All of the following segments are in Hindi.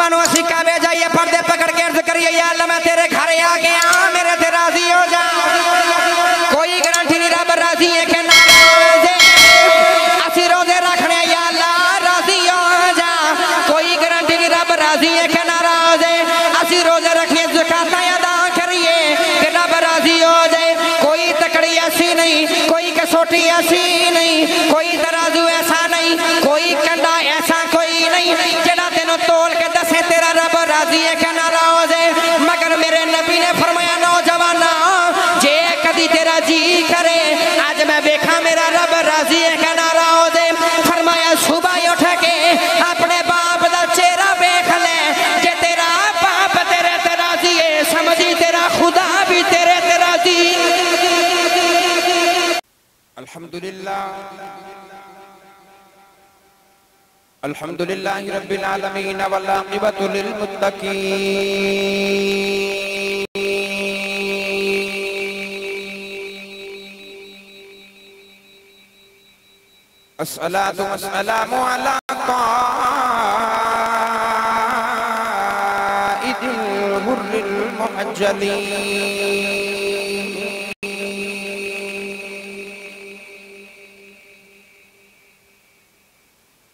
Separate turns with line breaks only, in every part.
बाबा असी काबे जाइए पर्दे पकड़ के अर्ज करिए या अल्लाह मैं तेरे घर आ गया मेरे ते राजी हो जा। कोई गारंटी नहीं रब राजी है कि ना असी रोजे रखने या अल्लाह राजी हो जा। कोई गारंटी नहीं रब राजी है कि ना रोजे असी रोजे रखिए ज़कात अदा करिए कि रब राजी हो जाए। कोई तकड़ी ऐसी नहीं, कोई कसौटी ऐसी नहीं, कोई तराजू ऐसा नहीं, कोई कंडा ऐसा कोई नहीं जेड़ा तेनों तोल के दसे तेरा रब राजी है कि ना राज़ी। मगर मेरे नबी ने फरमाया नौजवाना जे कदी तेरा जी करे आज मैं देखा मेरा रब राजी है कि ना राज़ी। फरमाया सुबह उठ के अपने बाप का चेहरा देख ले कि तेरा बाप तेरे ते राजी है, समझी तेरा खुदा भी तेरे ते राजी। अल्हम्दुलिल्लाह अल्हम्दुलिल्लाहि रब्बिल आलमीन वल आक़िबतु लिल मुत्तक़ीन। अस्सलातु वस्सलामु अला क़ाइदिल गुर्रिल मुहज्जलीन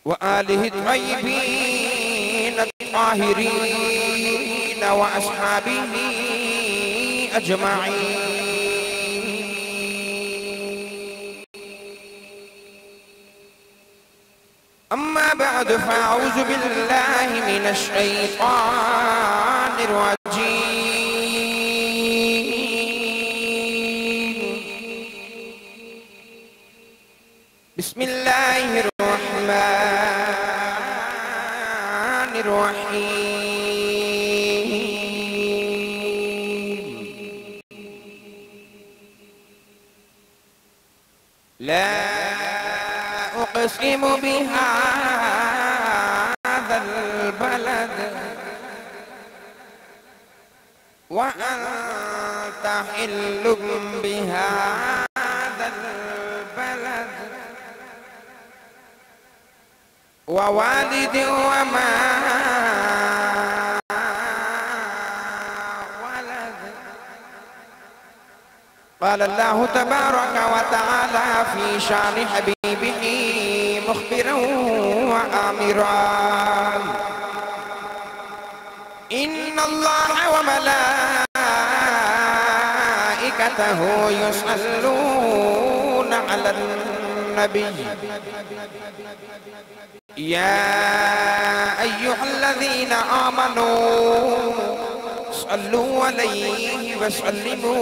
व आलिहि त्वय्यिबीन त्ताहिरीन व अस्हाबिही अजमईन। अम्मा बअद फ़अऊज़ु बिल्लाहि मिनश शैतानिर रजीम। बिस्मिल्लाहिर रहमानिर रहीम। ला उक़सिमु बिहाज़ल बलद व अन्त हिल्लुम बिहाज़ल बलद व वालिदिन व मा वलद। क़ाल अल्लाहु तबारक व तआला फ़ी शान हबीबिही मुख़बिरन व आमिरन। इन्नल्लाह व मलाइकतहु युसल्लूना अलन नबी या अय्युहल्लज़ीना आमनू सल्लू अलैहि व सल्लिमू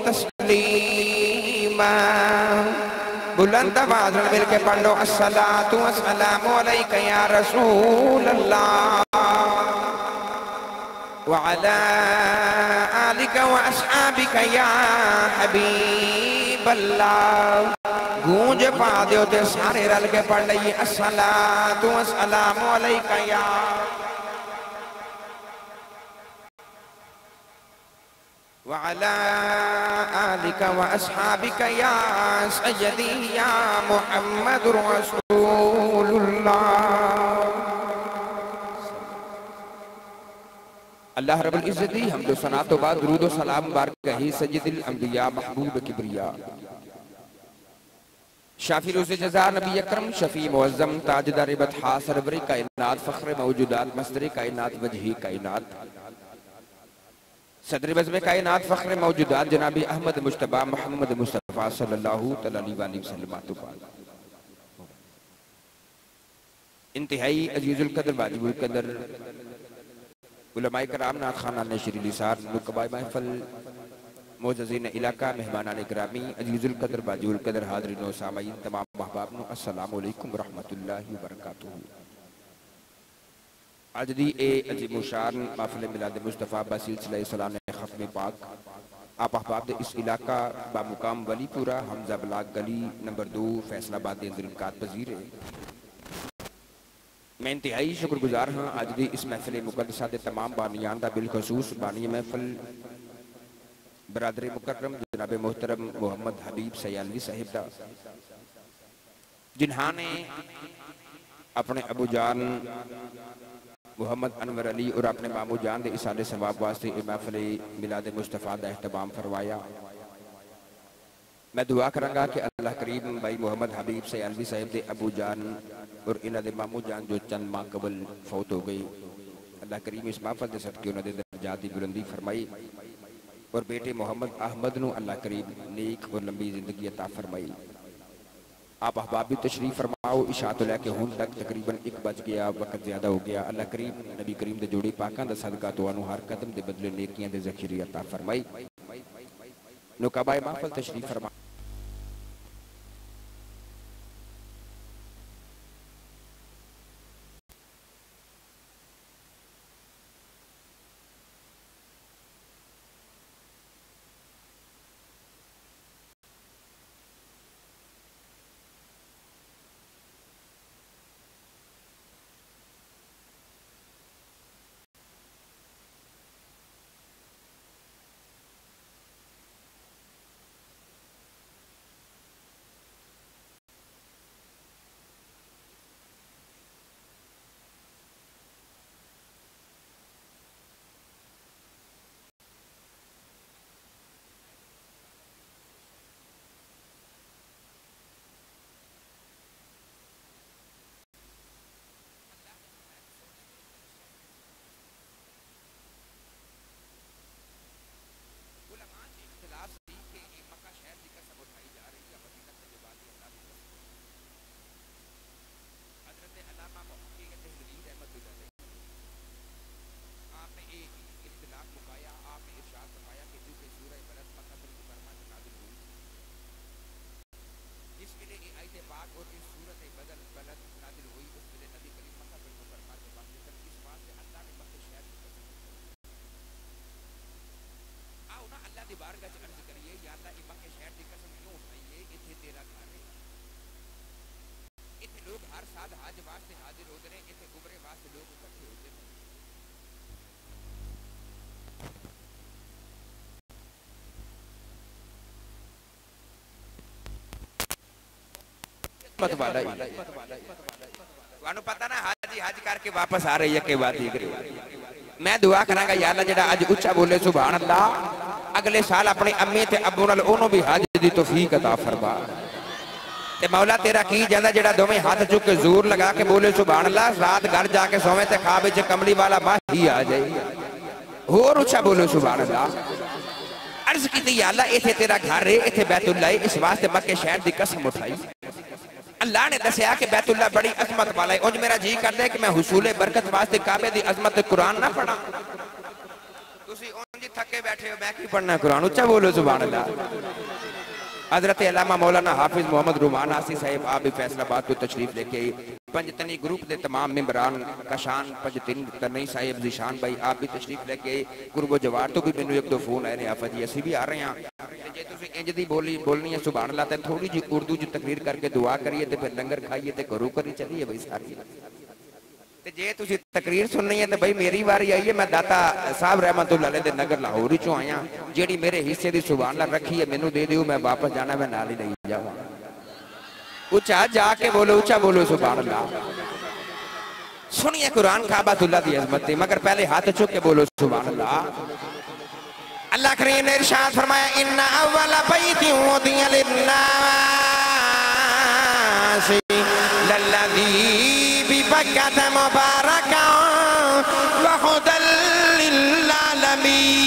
तस्लीमा। बुलंद आवाज़ में मिल के पढ़ लो अस्सलातु वस्सलामु अलैका या रसूल अल्लाह व अला आलिका व अस्हाबिका या हबीब अल्लाह। गूंज पा दो ते सारे रल के पढ़ लिये अस्सलातु वस्सलामु अलैका या व अला आलिका व अस्हाबिका या सय्यदी या मुहम्मदुर रसूलुल्लाह। अल्लाह रब्बुल इज़्ज़ती हम्द व सना तो बाद दुरूद व सलाम बारक ही सय्यदुल अंबिया महबूब किबरिया शाफी रोज़े जज़ा नबी अकरम शफी मुअज़्ज़म ताजदार बतहा सरवर कायनात फ़ख्र मौजूदात मस्दर कायनात वजही कायनात सदर बज़्म कायनात फ़ख्र मौजूदात जनाबी अहमद मुज्तबा मोहम्मद मुस्तफ़ा सल्लल्लाहु अलैहि वसल्लम। इंतहाई अज़ीज़ुल क़द्र वाजिबुल क़द्र उलमाए कराम नात खाना नशरी लिसान नुकबाए महफ़िल मोअज़्ज़ज़ीन इलाका मेहमानान गिरामी अज़ीज़ुल क़द्र वाजिबुल क़द्र हाज़रीन व सामईन तमाम अहबाब नु अस्सलामु अलैकुम व रहमतुल्लाहि व बरकातुहू। आज दी ए अजीम शान महफ़िल मिलाद मुस्तफ़ा बसिलसिला सलाम ख़त्म पाक आप अहबाब दे इस इलाका बामुकाम वलीपुरा हमजा ब्लाक गली नंबर 2 फैसलाबाद के अंदर इनकात पजीर है। मैं इंतहाई शुक्रगुजार हाँ आज दी इस महफिल मुकद्दसा दे तमाम बानियान दा बिलखसूस बानी महफिल बरादर मुकर्रम जनाब मोहतरम मोहम्मद हबीब सयालवी साहिब दा जिन्हां ने अपने अबू जान
मोहम्मद अनवर अली और अपने मामू जान दे इसाले सवाब वास्ते महफिल मिलाद मुस्तफ़ा का अहतमाम फरमाया। मैं दुआ करांगा कि अल्लाह करीम भाई मोहम्मद हबीब से अलवी साहिब दे अबू जान और इन्हां दे मामू जान जो चंद माह कबल फौत हो गई, अल्लाह करीम इस महफिल के सदके उन्हां दे दर्जात दी बुलंदी फरमाई और बेटे मोहम्मद अहमद नू अल्लाह करीम नेक और लंबी जिंदगी अता फरमाई। आप अहबाब भी तशरीफ फरमाओ। इशा तो लैके हुण तक तकरीबन 1 बज गया, वक्त ज्यादा हो गया। अल्लाह करीम नबी करीम दे जोड़ी पाकां दा सदका तुहानू हर कदम दे बदले नेकियां दे ज़खीरे अता फरमाई। नुकाबाए महफिल तशरीफ फरमा। पता ना हाजी हज करके वापस आ रही है के बात ही मैं दुआ करांगा या अल्लाह जेड़ा अज उच्चा बोले सुभान अल्लाह, अगले साल अपनी अम्मी ते अब्बू नाल ओनू भी हज दी तौफीक अता फरमा। ते मौला तेरा की जांदा जेड़ा दोवें हाथ चुक के जोर लगा के बोले सुभान अल्लाह, रात घर जाके सोवे ते ख्वाब विच कमली वाला माही आ जाए। होर उच्चा बोलो सुभान अल्लाह। अर्ज की या अल्लाह इथे तेरा घर है, इथे बैतुल्ला है, इस वास्ते मक्के शहर दी कसम उठाई। अल्लाह ने दसिया कि बैतुल्ला बड़ी अजमत वाला है। उंज मेरा जी करदा है कि मैं हुसूले बरकत वास्ते काबे दी अजमत कुरान ना पढ़ा। तुसी उंज थके बैठे हो, मैं की पढ़ना कुरान। उच्चा बोलो सुभान अल्लाह। हजरत अल्लामा मौलाना हाफिज मोहम्मद रुमान आसी साहिब आप भी फैसलाबाद को तशरीफ लेके आई। पंजतनी ग्रुप के तमाम मेंबरान कशान पंजतनी तनई साहिब जिशान भाई आप भी तशरीफ लेके आई। कुर्बो जवार तो भी मैनू 1-2 फोन आए ने आफा जी असी भी आ रहे हैं। जे तुसी इंज दी बोलनी है सुभान अल्लाह ते थोड़ी जी उर्दू जी तकरीर करके दुआ करिए ते फिर लंगर खाइए ते घरों करी चलिए भाई सारी। ते जे तुसी तकरीर सुननी है तो भाई मेरी बारी आई है। मैं दाता साहब रहमतुल्लाह अलैह दे नगर लाहौर चो आया। जेड़ी मेरे हिस्से दी सुभान अल्लाह रखी है मैनू दे दियो, मैं वापस जाना, मैं नाल ही नहीं जावा। उच्चा जाके बोलो, उच्चा बोलो सुभान अल्लाह। सुनिए कुरान काबातुल्लाह दी अजमत थी, मगर पहले हाथ चुक के बोलो सुभान अल्लाह। अल्लाह करीम ने इरशाद फरमाया इन्ना अव्वला बैतिन वुदिअ लिन्नास लल्लज़ी बिबक्कता मुबारकन व हुदल लिल्आलमीन।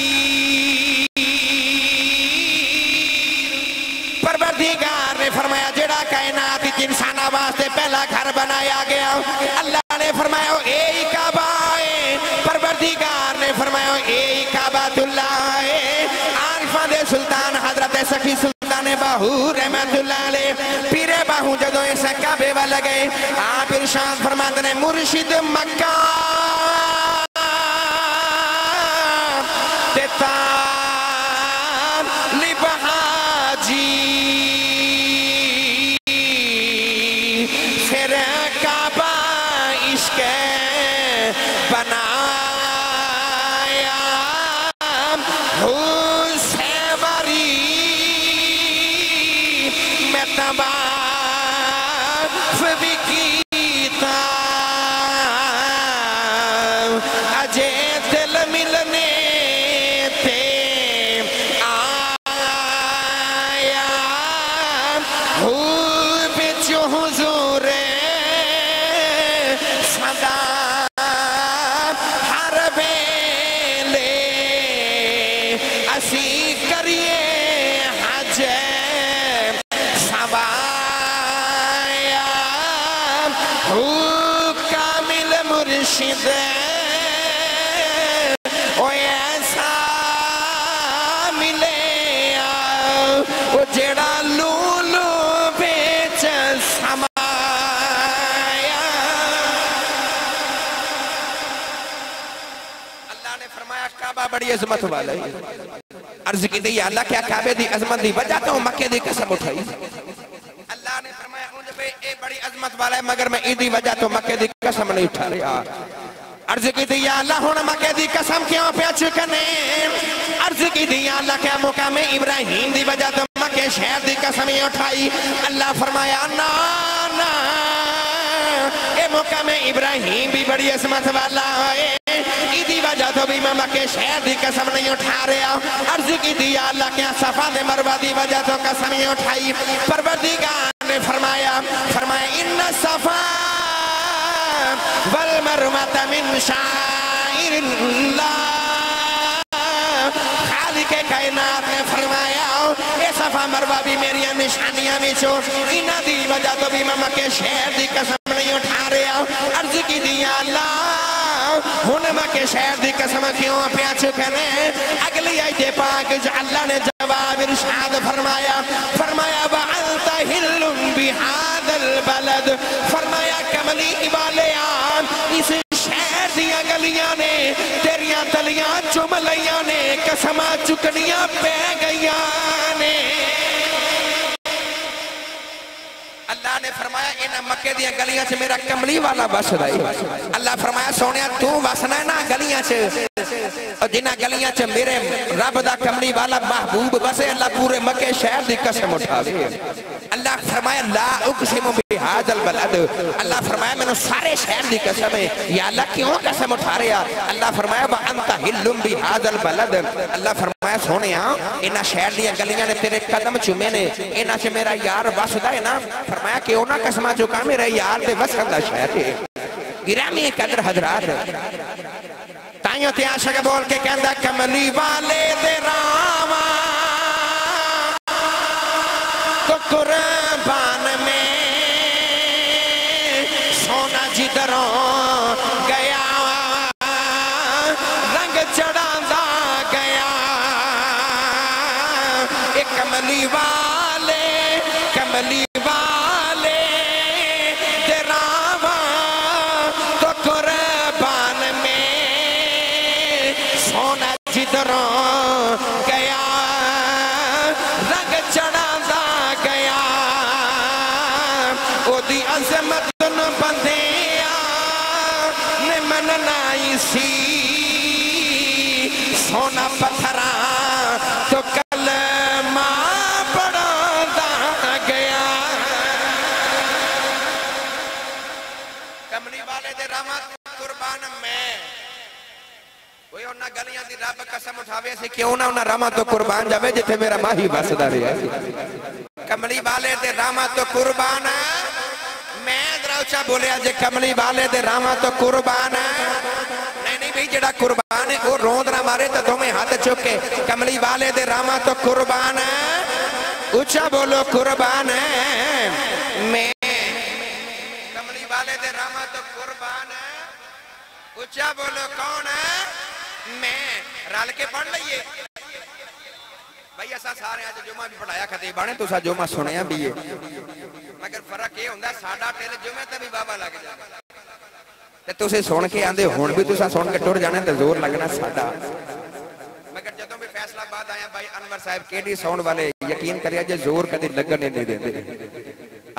परवरदिगार ने फरमाया जेड़ा कायनात विच इंसाना वास्ते पहला घर बनाया गया, अल्लाह ने फरमाया ए काबा है। परवरदिगार ने फरमाया ए काबातुल्लाह है। आरिफा दे सुल्तान हजरत सखी सुल्तान बाहू रहमतुल्लाह अलैह पीरे बाहू जदों इस काबे वाल गए, आप इरशाद फरमाते ने मुर्शिद मक्का ते तालिब हाजी फिर काबा इश्क बनाया हुसैवरी में तबाफ भी कीता मुर्शिद ओ ऐसा मिले ओ जेड़ा लूलू बेच समाया। अल्लाह ने फरमाया काबा बड़ी अजमत वाला है। अर्ज की दी अल्लाह क्या काबे दी अजमत दी वजह तो मक्के दी कसम उठाई। अल्लाह ने फरमाया उन पे ए बड़ी अजमत वाला है मगर मैं इदी वजह तो मक्के दी कसम नहीं उठा रहा। अर्ज की दी अल्लाह हुन मक्के दी कसम क्यों पे चुकने। अर्ज की दी अल्लाह क्या मुकाम इब्राहिम दी वजह तो मक्के शहर दी कसम ही उठाई। अल्लाह फरमाया ना ना ए मुकाम इब्राहिम भी बड़ी अजमत वाला है इदी वजह तो भी मैं मक्के शहर दी कसम नहीं उठा रहा। अर्ज की दी अल्लाह क्या सफा दे मरवा दी वजह तो कसम ही उठाई। परवरदिगार ने फरमाया इन्ना सफा वल मरवा मिन शाइरिल्लाह। खालिक कायनात ने फरमाया ये सफा मरवा भी मेरी निशानियां में छो इन्हां दी वजह तो भी मैं मक्के शहर दी कसम नहीं उठा रहा। अर्ज की दी अल्लाह हुन मक्के शहर दी कसम क्यों पे चुकने। अगली आयत पाक अल्लाह ने जवाब इरशाद फरमाया वअंता हिल्लुम बिहादल बलद। फरमाया कमली वाले इस शहर दियां गलियां ने तेरियां तलियां चुम लियां ने कसमां चुकनियां पै गईयां ने। अल्लाह ने फरमाया इन मक्के दी गलियां च मेरा कमली वाला बसदा है। अल्लाह फरमाया सोनिया तू बसना है ना गलियां च और जिन्हां गलियां च मेरे रब दा कमली वाला महबूब बसे अल्लाह पूरे मक्के शहर दी कसम उठावे। अल्लाह फरमाया ला उक़सिमु बिहादल बलद। अल्लाह फरमाया मैंने सारे शहर दी कसम है। या अल्लाह क्यों कसम उठा रहा। अल्लाह फरमाया व अंता हिल्लुम बिहादल बलद। अल्लाह फरमाया सोनिया इन्हां शहर दी गलियां ने तेरे कदम चुमे ने इन्हां च मेरा यार बसदा है ना। फरमाया क्यों ना कसम चुका मेरे यार दे वसन दा शहर है। गिरामी कदर हजरात ताइयों ते आशिक बोल के कहंदा कमली वाले दे रामा तो कुर्बान में सोना जिधरों गया रंग चढ़ांदा गया। एक कमली वाले दे रामा तो कुर्बान में सोना जिधरों गया रंग चढ़ांदा गया। ओदी अजमत न बंदिया ने मनना सी सोना पत्थरा तो कलमा पढ़ांदा गया। कमली वाले दे रामा कुर्बान में कोई उन्हां गलियां दी रब कसम उठावे से क्यों ना उन्हां रामा तो कुर्बान जावे जिथे मेरा माही बसदा रहा। कमली वाले दे रामा तो कुर्बान मैं जरा उच्चा बोलिया जे कमली वाले दे रामा तो कुर्बान नहीं भाई जेड़ा कुर्बान है वो रोंद ना मारे तो दोवें हाथ चुक के कमली वाले दे रामा तो कुर्बान उच्चा बोलो कुर्बान मैं। कमली वाले दे रामा तो कुर्बान उच्चा बोलो कौन है मैं। रल के पढ़ लीए भाई असा सारे अज जुमा भी पढ़ाया खतीब ने तुसा जुमा सुनिया भी है मगर फर्क ये होंदा साडा टिल जुमे ते भी बाबा लग जांदा ते तुसी सुन के आंदे हुण भी तुसा सुन के टुर जाने ते जोर लगना साडा। मगर जदों भी फैसलाबाद आया भाई अनवर साहब केडी साउंड वाले यकीन करिया जे जोर कदी लगन नहीं देंदे।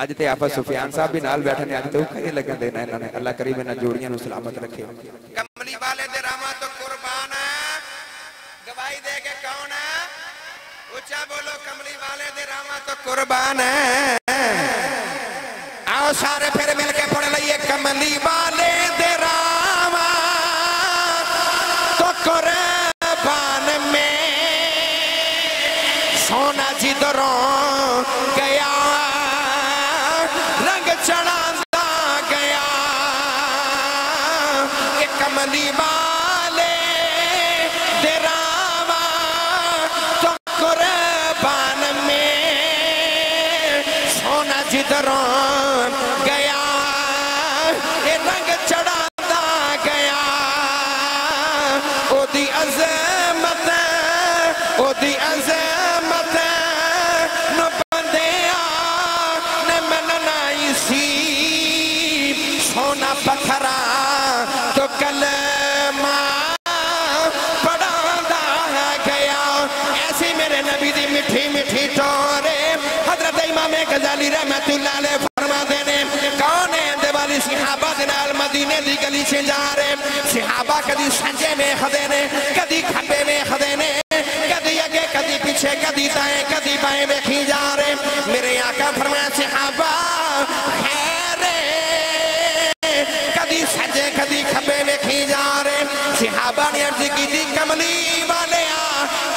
अज ते आपा सुफियान साहब भी नाल बैठे ने अज तो कदी लगन देना इन्होंने अल्लाह करीम इन्हां जोड़ियां नूं सलामत रखे। कमली वाले दे रामा तो कुर्बान गवाही दे के कौन है उच्चा बोलो कमली वाले दे रामा तो कुर्बान आओ सारे फिर मिलके पढ़ लीए कमली वाले दे रामा तो कुर्बान में सोना जिधरों गया रंग चढ़ांदा गया। ये कमली वाले दे रामा तो कुर्बान में सोना जिधरों गया ये रंग चढ़ांदा गया। अज़मत ओदी अज़मत नो बंदिया ने मननाई सी सोना पत्थरा तो कलमा पढ़ांदा गया। ऐसी मेरे नबी दी मिठी मिठी टोरे हजरत इमाम गजाली रहमतुल्लाह अलैह फरमाते ने कौन है दिवाली सहाबा दे नाल मदीने दी गली च जा रहे सहाबा कदी संजे वेखदे ने कदी खब्बे वेखदे ने कदी अगे कदी पीछे कदी दाएं कदी बाएं वेखी जा रहे। मेरे आका फरमाया सहाबा कदी सजे कदी खब्बे वेखी जा रहे। सहाबा ने अर्ज की कमली वाले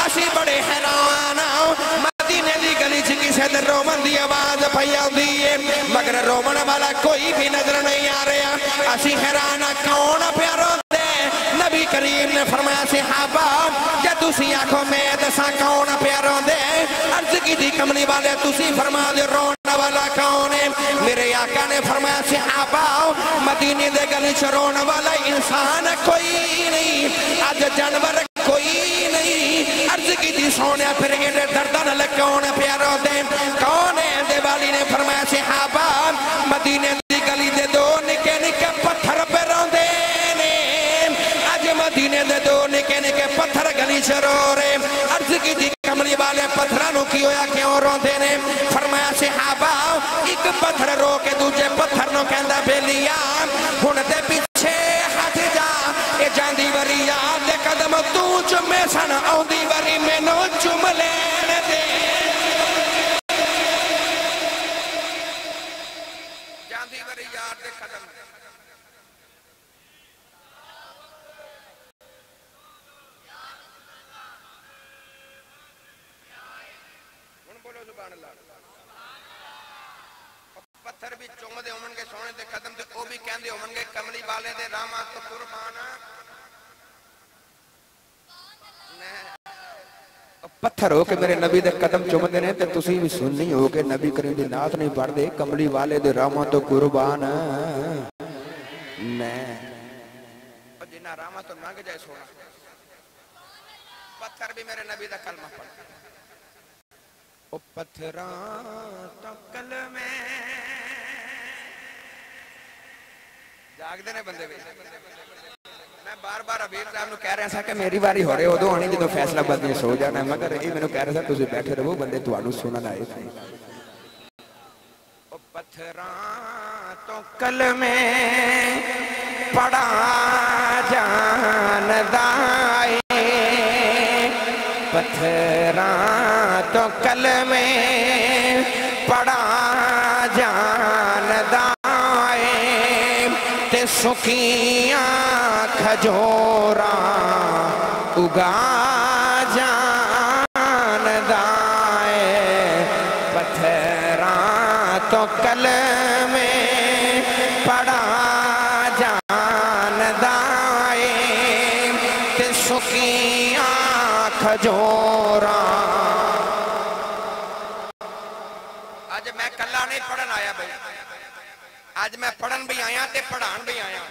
असी बड़े हैरान मदीने दी गली च किसी दिन रोमन की आवाज पई आउंदी है मगर रोमन वाला कोई भी नजर नहीं आ रहा। असी हैरान कौन प्या रोंदे। नबी करीम ने फरमाया सहाबा जे तुसी आखो मैं दसा कौन प्या रोंदे। अर्ज की कमली वाले तुसी फरमा दे रोन वाला कौन है। मेरे आका ने फरमाया सहाबा मदीने दे गली च रोन वाला इंसान कोई नहीं अज जानवर कोई नहीं। अर्ज की सोने फिर एडे दर्दा न कौन प्या रोंदे कौन है। दिवाली ने फरमाया सहाबा मदीने दी गली दे दो निके निके पत्थर पे रोंदे ने। अज मदीने दे दो निके निके पत्थर गली च रो रहे। अर्ज की कमली वाले पत्थरां नूं की होया क्यों रोंदे ने। फरमाया सहाबा एक पत्थर रो के दूजे पत्थर नूं कहंदा बेलिया हुण ते पीछे हट जा ए जांदी वरी याद दे कदम तू चुमे सन आउंदी वरी मैनू चुम लैण दे। जांदी वरी याद दे कदम हुण बोलो सुभान अल्लाह। पत्थर भी चुमदे होवणगे सोने दे कदम ते ओ भी कहंदे होवणगे कमली वाले दे रामा तो कुर्बान। पत्थर हो के मेरे नबी दे कदम चुमदे ने ते तुसी भी सुननी हो के नबी करीम दी नात नहीं पढ़दे कमली वाले दे रामा तो कुर्बान मैं जिन्ना रामा तो लंघ जाए सोना। पत्थर भी मेरे नबी दा कलमा पढ़ ओ पत्थरा तो कलमे जागदे ने बंदे भी। मैं बार बार हबीब साहब कह रहा था कि मेरी बारी हो रही उदों आनी जो फैसला बंदे सो जाना मगर ये मैंने कह रहा था तुम बैठे रहो बंदे तुहानू सुनन आए थे। पत्थरा तो कलमे पढ़ा जानदा है पत्थरा तो कलमे पढ़ा जानदा है ते सुखियां खजोरा उगा जानदा है पत्थरा तो कलमे पढ़ा जानदा है ते सुखियां खजोरा। आज मैं कला नहीं पढ़न आया भाई आज मैं पढ़न भी आया ते पढ़ान भी आया।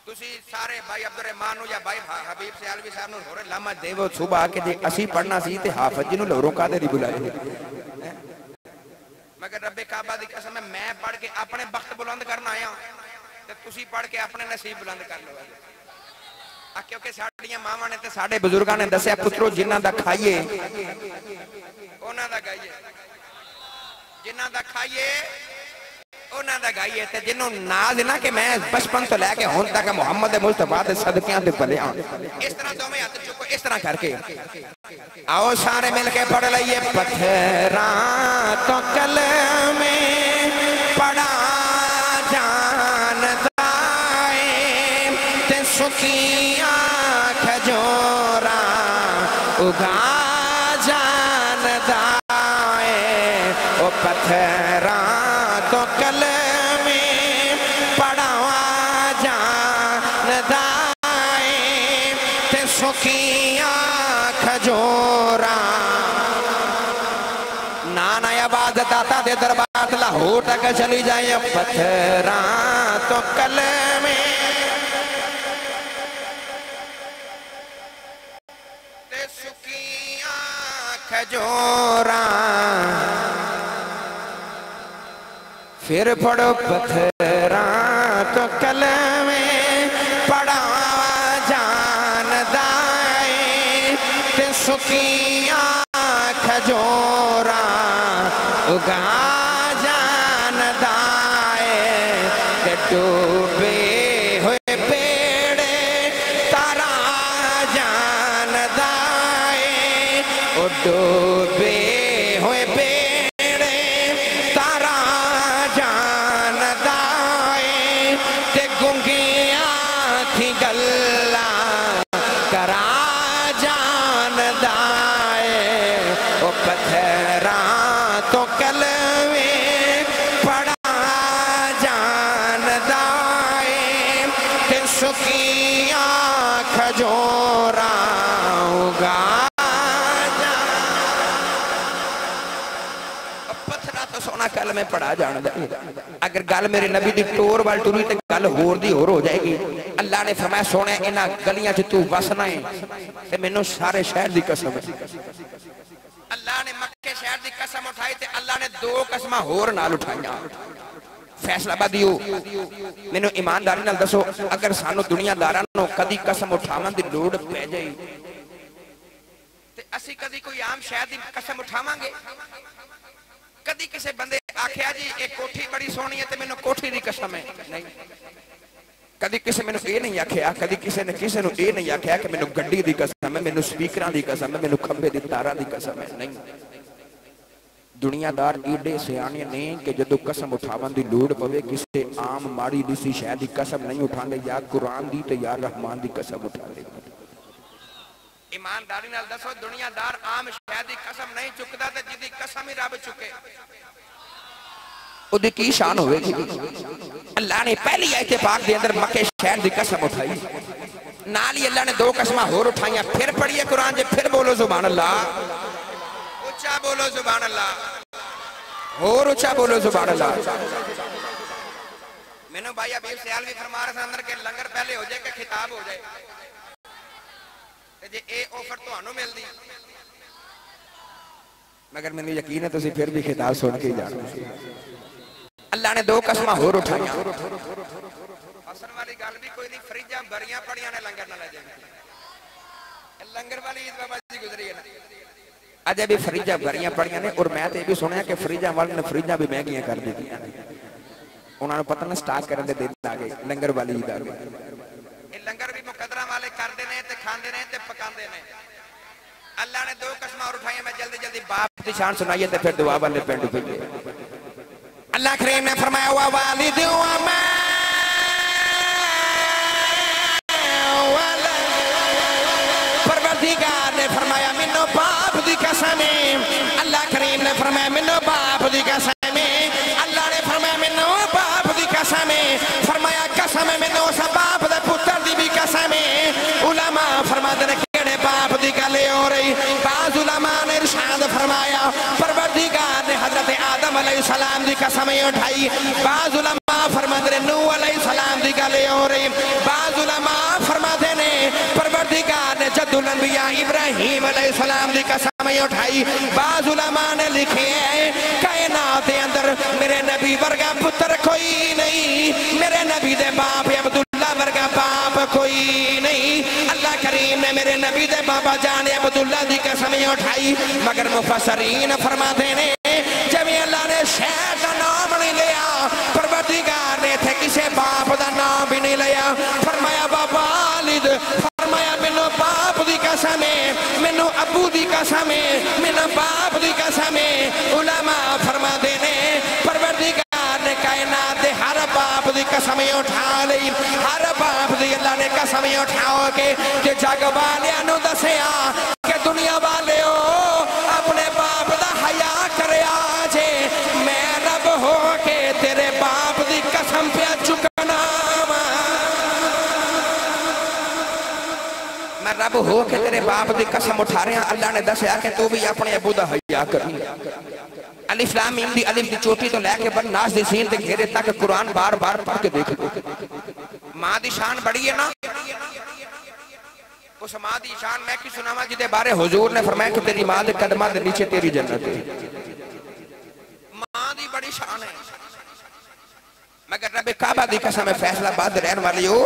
तुसी सारे भाई अब्दुल रहमान या भाई हबीब सियालवी साहब नु होरे लामा देवो सुबह के जे असी पढ़ना सी ते हाफिज जी नु लोरों कादे दी बुलाए मगर रब्बे काबा दी कसम मैं पढ़ के अपने वक्त बुलंद करना आया ते तुसी पढ़ के अपने नसीब बुलंद कर लो। क्योंकि साडियां मावां ने ते साडे बुजुर्गां ने दस्सिया पुत्रो जिन्हां दा खाइए उन्हां दा गाइए जिन्हां दा खाइए उन्हां दा गाइए ते जिन्हों नाज ना कि मैं बचपन तो लैके हुण तक मुहम्मद मुस्तफा दे सदकियां ते भले इस तरह दोवें हाथ चुको इस तरह करके आओ सारे मिलके पढ़ लइए पत्थरा तो कलमे पढ़ा जानदा है ते सुखियां खजोरा उगा जानदा है ओ पत्थरा तो कलमे पढ़ावा जानदा है ते सुखियां खजोरा। नाना आवाज दाता दे दरबार लाहौर तक चली जाए पत्थरा तो कलमे खजूरा फिर पढ़ो पत्थरा तो कलमे पढ़ावा जानदाए ते सुखिया खजूरा उगा जानदाए ते डूबे हुए पेड़े तारा जानदाए ओ डूबे हुए पेड़े तारा जानदाए ते गुंगिया थी गल्ला करा जानदाए ओ पत्थरा तो कलवे पड़ा जानदाए ते सुखिया खजूरा उगा सोना कल में पढ़ा जानदा। अगर गल मेरे नबी दी टोर वाल टुरी ते गल होर दी होर हो जाएगी। अल्लाह ने फरमाया सोने इन्हां गलियां च तू वसना है ते मैनू सारे शहर दी कसम है। अल्लाह ने मक्के शहर दी कसम उठाई ते अल्लाह ने दो कसमां होर नाल उठाईयां। फैसला दियो मैनू ईमानदारी नाल दसो अगर सानू दुनियादारां नूं कदी कसम उठावन दी लोड़ पै जाए ते असीं कदी कोई आम शहर दी कसम उठावांगे? कदी किसी बंदे आखिया जी एक कोठी बड़ी सोहनी है ते मैनू कोठी दी कसम है? नहीं। कदी किसी मैनू ये नहीं आखिया, कदी किसी ने किसी नूं ये नहीं आखिया कि मैनू गड्डी दी कसम है, मैनू स्पीकरां दी कसम है, मैनू खंबे दी तारां दी कसम है। नहीं। दुनियादार एडे सियाणे ने कि जदों कसम उठावन दी लोड़ पवे किसी आम माड़ी दिसी शै दी कसम नहीं उठांदे, या कुरान दी ते या रहमान दी कसम उठांदे। ईमानदारी नाल दसो दुनियादार आम शै दी कसम नहीं चुकदा ते जिदी कसम ही रब चुके उदी की शान होवेगी? अल्लाह ने पहली आयत पाक दे अंदर मक्के शहर दी कसम उठाई, नाल ही अल्लाह ने दो कसमां होर उठाईयां। फिर पढ़िए कुरान जे, फिर बोलो सुभान अल्लाह, ऊंचा बोलो सुभान अल्लाह, होर ऊंचा बोलो सुभान अल्लाह। मैनू भाई अबीर सियाल भी फरमा रहे अंदर के लंगर पहले हो जाए कि खिताब हो जाए जे ए ऑफर तुहानू मिलदी, मगर मैनू यकीन है तुसीं फिर भी खिताब सुन के जाना। अल्लाह ने दो कसमां होर उठाईयां। हसन वाली गल भी कोई नहीं, फरीजा बरियां पड़ियां ने लंगर ना ले जाए। लंगर वाली ईद बाबा जी गुजरी है ना, अजे भी फरीजा बरियां पड़ियां ने। और मैं तो ये भी सुनिया कि फरीजा वाले ने फरीजा भी महंगियां कर दी, उन्होंने पता ना स्टार्ट करने दे दिन आ गए, लंगर वाली ईद आ गई। लंगर भी मुकदरा वाले करते ने ते खांदे ने ते पकांदे ने। अल्लाह ने दो कसमां और उठाई। मैं जल्दी जल्दी बाप की शान सुनाइए ते फिर दुआ वाले पिंड पे। अल्लाह करीम ने फरमाया वा वालिद व मा वला, परवरदिगार ने फरमाया मैनू बाप दी कसम है। अल्लाह करीम ने फरमाया मैनू बाप दी कसम है। अल्लाह ने फरमाया मैनू बाप दी कसम है। फरमाया कसम है मैनू उस बाप दे पुत्र दी भी कसम है। उलमा फरमाते ने केड़े बाप दी गल हो रही? बाज़ उलमा ने इरशाद फरमाया परवरदिगार ने हजरत आदम अलैहिस्सलाम दी कसम उठाई। बाज़ उलमा फरमाते ने नूह अलैहिस्सलाम दी गल हो रही। बाज़ उलमा फरमाते ने परवरदिगार ने जद्दुल अंबिया इब्राहीम अलैहिस्सलाम दी कसम उठाई। बाज़ उलमा ने लिखे है कायनात दे अंदर मेरे नबी वर्गा पुत्र कोई नहीं, मेरे नबी दे बाप अब्दुल्ला वर्गा बाप कोई नहीं। अल्लाह करीम ने मेरे नबी दे बाबा जान अब्दुल्ला दी कसम उठाई। मगर मुफस्सरीन फरमाते ने जब अल्लाह ने शहर का नाम नहीं लिया, परवरदिगार ने थे किसी बाप का नाम भी नहीं लिया। फरमाया वालिद, फरमाया मैनू बाप दी कसम है, मैनू अबू दी कसम है, मैनू बाप दी कसम है। उलमा फरमाते ने परवरदिगार ने कायनात दे हर बाप दी कसम उठा ली। हर बाप दी अल्लाह ने कसम उठाओ के जग वालियां नू दसिया कि दुनिया वाले अपने बाप दा हया करया जे, मैं रब हो के तेरे बाप दी कसम पे चुकना। मैं रब हो के तेरे बाप दी कसम उठा रहा। अल्लाह ने दसिया कि तू भी अपने अबू दा हया करी। अलिफ लाम मीम दी अलिफ दी चोटी तो लैके बन नास दी सीन ते घेरे तक कुरान बार बार पढ़ के देख लो। मां दी शान बड़ी है ना। उस मां की शान मैं की सुनावा जिदे बारे हुजूर ने फरमाया कि तेरी मां के कदमां दे नीचे तेरी जन्नत है। मां की बड़ी शान है। मगर रब काबा दी कसम है, फैसलाबाद रहने वाली हो,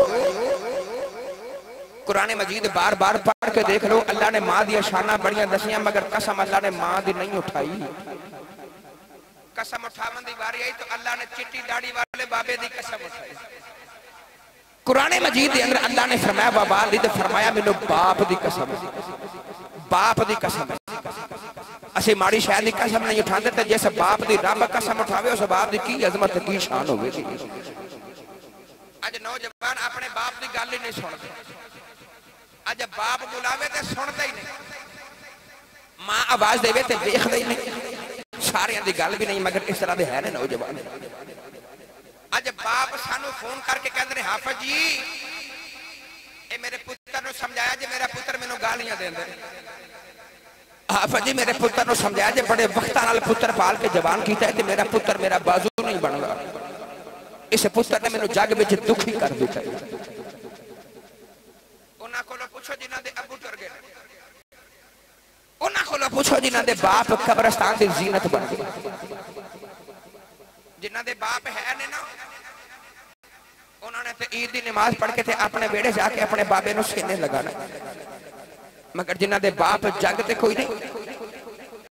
कुरान मजीद बार बार पढ़ के देख लो, अल्लाह ने मां दी शाना बड़ियां दसियां, मगर कसम अल्लाह ने मां दी नहीं उठाई। कसम उठावन दी बारी आई तो अल्लाह ने चिट्टी दाढ़ी वाले बाबे दी कसम उठाई। कुरान मजीद के अंदर अल्लाह ने फरमाया बाबा दी ते फरमाया मैनू बाप दी कसम, बाप दी कसम। असि माड़ी शायद की कसम नहीं उठाते, तो जिस बाप की रब कसम उठावे उस बाप की की अजमत की शान होगी। अज नौजवान अपने बाप की गल ही नहीं सुनते। अज बाप बुलावे तो सुनते ही नहीं, मां आवाज देवे तो देखते ही नहीं, सारिया की गल भी नहीं। मगर इस तरह के है ने नौजवान। अज बाप सानू फोन करके कहते हैं हाफिज जी ये मेरे पुत्र को समझाया जे मेरा पुत्र मैनू गालियां देंदे। हाफिज जी मेरे पुत्र को समझाया जे बड़े वक्तां नाल पुत्र पाल के जवान कीता है, मेरा पुत्र मेरा बाजू नहीं बनगा। इस पुत्र ने मैनू जग विच दुखी कर दिता। उन्हां कोलों पुछो जिन्हां दे अबू टुर गए, उन्हां कोलों पुछो जिन्हां दे बाप कब्रिस्तान दी जीनत बन गए। जिन्हां दे बाप है ने ना, उन्होंने तो ईद की नमाज पढ़ के अपने बेड़े जाके अपने बाबे नूं सीने लगाना। मगर जिन्हां दे बाप जग ते कोई नहीं,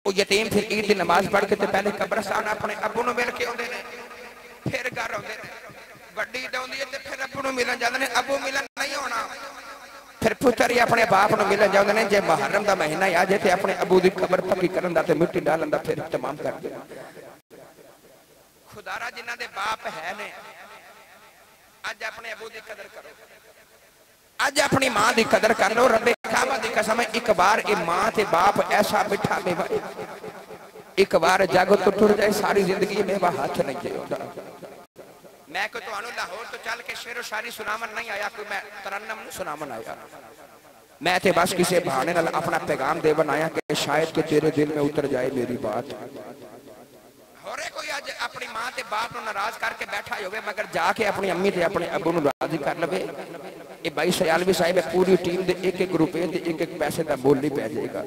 वो यतीम फिर ईद की नमाज पढ़ के पहले कब्रिस्तान अपने अबू नूं मिल के आउंदे ने, फिर घर आउंदे ने। वड्डी ईद आउंदी है ते फिर अबू नूं मिलन जांदे ने। अबू मिलन नहीं होना, फिर पुत्र ही अपने बाप नूं मिलन जांदे ने। जे मुहर्रम दा महीना आ जाए ते अपने अबू दी कब्र पक्की करन दा ते मिट्टी डालन दा फिर तमाम कर दे। खुदारा जिन्हां दे बाप है ने, अज अपने अबू की कदर करो, अज अपनी मां की कदर कर लो। रब्बे काबा दी कसम, एक बार ये मां ते बाप ऐसा मिठा मेवा, एक बार जग तो टुर जाए सारी जिंदगी मेवा हाथ नहीं जाता। मैं कोई तुहानू लाहौर तो चल के शेरो शायरी सुनावन नहीं आया, कोई मैं तरन्नम नहीं सुनावन आया। मैं ते बस किसी बहाने नाल अपना पैगाम देवन आया कि शायद कि तेरे दिल में उतर जाए मेरी बात। होरे कोई अज अपनी मां ते बाप नूं नाराज करके बैठा होवे, मगर जाके अपनी अम्मी ते अपने अब्बू नूं राजी कर लवे। ये भाई सयालवी साहिब पूरी टीम दे एक एक रुपए ते एक एक पैसे का बोल नहीं पै जाएगा।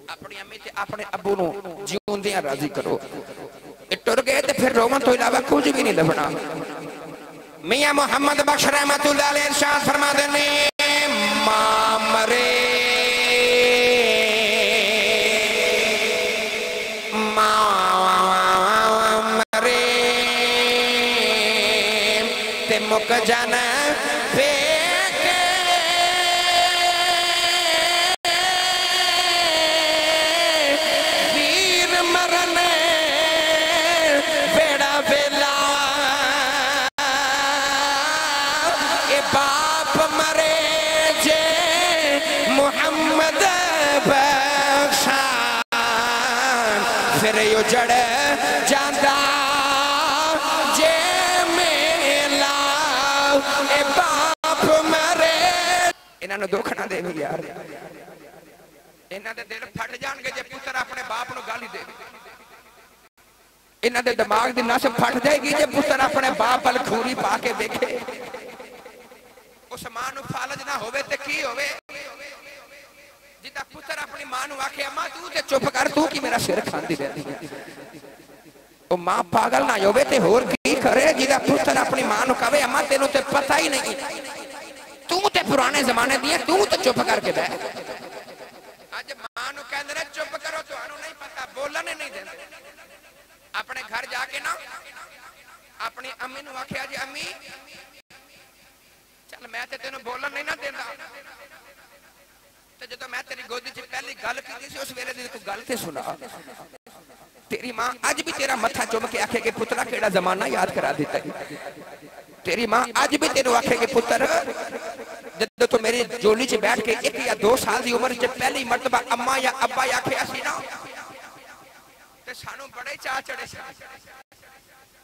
अपनी अम्मी ते अपने अब्बू नूं जीउंदियां राजी करो। टुर गए तो फिर रोवन तो इलावा कुछ भी नहीं लभना। मियां मोहम्मद बख्श रहमतुल्लाह अलैह इरशाद फरमाते ने, मां मरे मुक जाना वीर मरन बेड़ा बेला, ए बाप मरे जे मुहम्मद बख्शा, फिर उजड़ जांदा जे मेला, ए बाप मरे। इन्हां दुख ना देवी यार, इन्हां दे दिल फट जाणगे जे पुत्र अपने बाप नूं गाली दे। इन्हां दे दिमाग दी नस फट जाएगी जे पुत्र अपने बाप वल खूरी पा के देखे। उस मां नूं फालज ना होवे ते की होवे, जिदा पुत्र अपनी मां नूं आखे अम्मा तू ते चुप कर, तू की मेरा सिर खांदी रहंदी है। ओ मां पागल ना होवे ते होर की करे, जिदा पुत्र अपनी मां नूं कहे अम्मा तेनू ते पता ही नहीं, तू ते पुराने जमाने दी है, तू तो चुप करके बैठ। अज मां नूं कहंदे ने चुप करो, तुहानू नहीं पता, बोलन ही नहीं देंदे। अपने घर जाके ना अपनी अम्मी नूं आखिया जी अम्मी चल मैं ते तेनू बोलन नहीं ना देंदा, ते जदों मैं तेरी गोदी च पहली गल कीती सी उस वेले दी तू गल ते सुना। तेरी मां अज भी तेरा मत्था चुम के आखे कि पुत्रा केड़ा जमाना याद करा दिता। तेरी मां अज भी तेनू आखे कि पुत्र जदों तू मेरी जोली च बैठ के 1 या 2 साल की उम्र च पहली मरतबा अम्मा या अब्बा आखिया सी ना, ते सानू बड़े चाह चढ़े सी।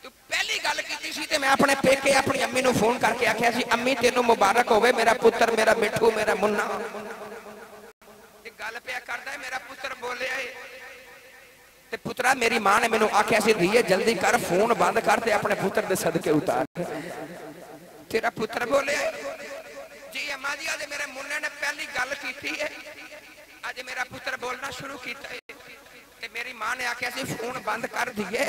तू पहली गल कीती सी ते मैं अपने पेके अपनी अम्मी नूं फोन करके आखिया सी अम्मी तेनू मुबारक होवे मेरा पुत्र, मेरा मिठू, मेरा मुन्ना। गल पे करदा है मेरा पुत्र बोलिया ते पुत्रा मेरी मां ने मैनू आख्या सी धीए जल्दी कर फोन बंद कर ते अपने पुत्र दे सदके उतार। तेरा पुत्र बोले जी अम्मा जी अज मेरे मुन्ने ने पहली गल की है, अज मेरा पुत्र बोलना शुरू किया है, मेरी मां ने आख्या सी फोन बंद कर दिए,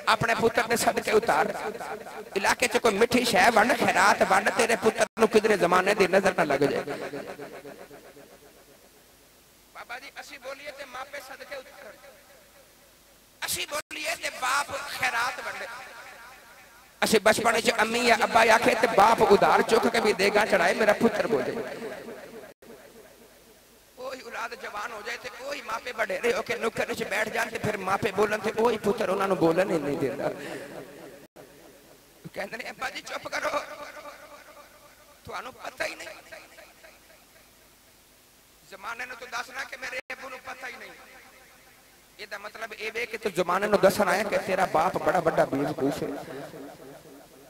अपने पुत्र ने सदके उतार, इलाके च कोई मिठी शह वंड, खैरात वंड, तेरे पुत्र नूं किधरे जमाने दी नजर ना लग जाए। बाबा जी असी बोलिए ते मापे सदके उतार, असी बोलिए ते बाप खैरात वंडे। असी बचपन च अम्मी या अब्बा आखे ते बाप उधार चुक के भी देगा चढ़ाए, मेरा पुत्र बोले। औलाद जवान हो जाए तो वही मापे वडेरे होके नुक्कर च बैठ जान ते फिर मापे बोलन ते वही पुत्र उन्होंने बोलन ही नहीं देता। कहते ने अब्बा जी चुप करो, थानू पता ही नहीं, जमाने ने तो दसना कि मेरे अब्बू नू पता ही नहीं। ਇਹਦਾ मतलब ਇਹ ਵੇ ਕਿ ਤੂੰ ਜ਼ਮਾਨੇ ਨੂੰ ਦੱਸਣ ਆਇਆ ਕਿ ਤੇਰਾ ਬਾਪ ਬੜਾ ਵੱਡਾ ਬੇਵਕੂਫ ਹੈ,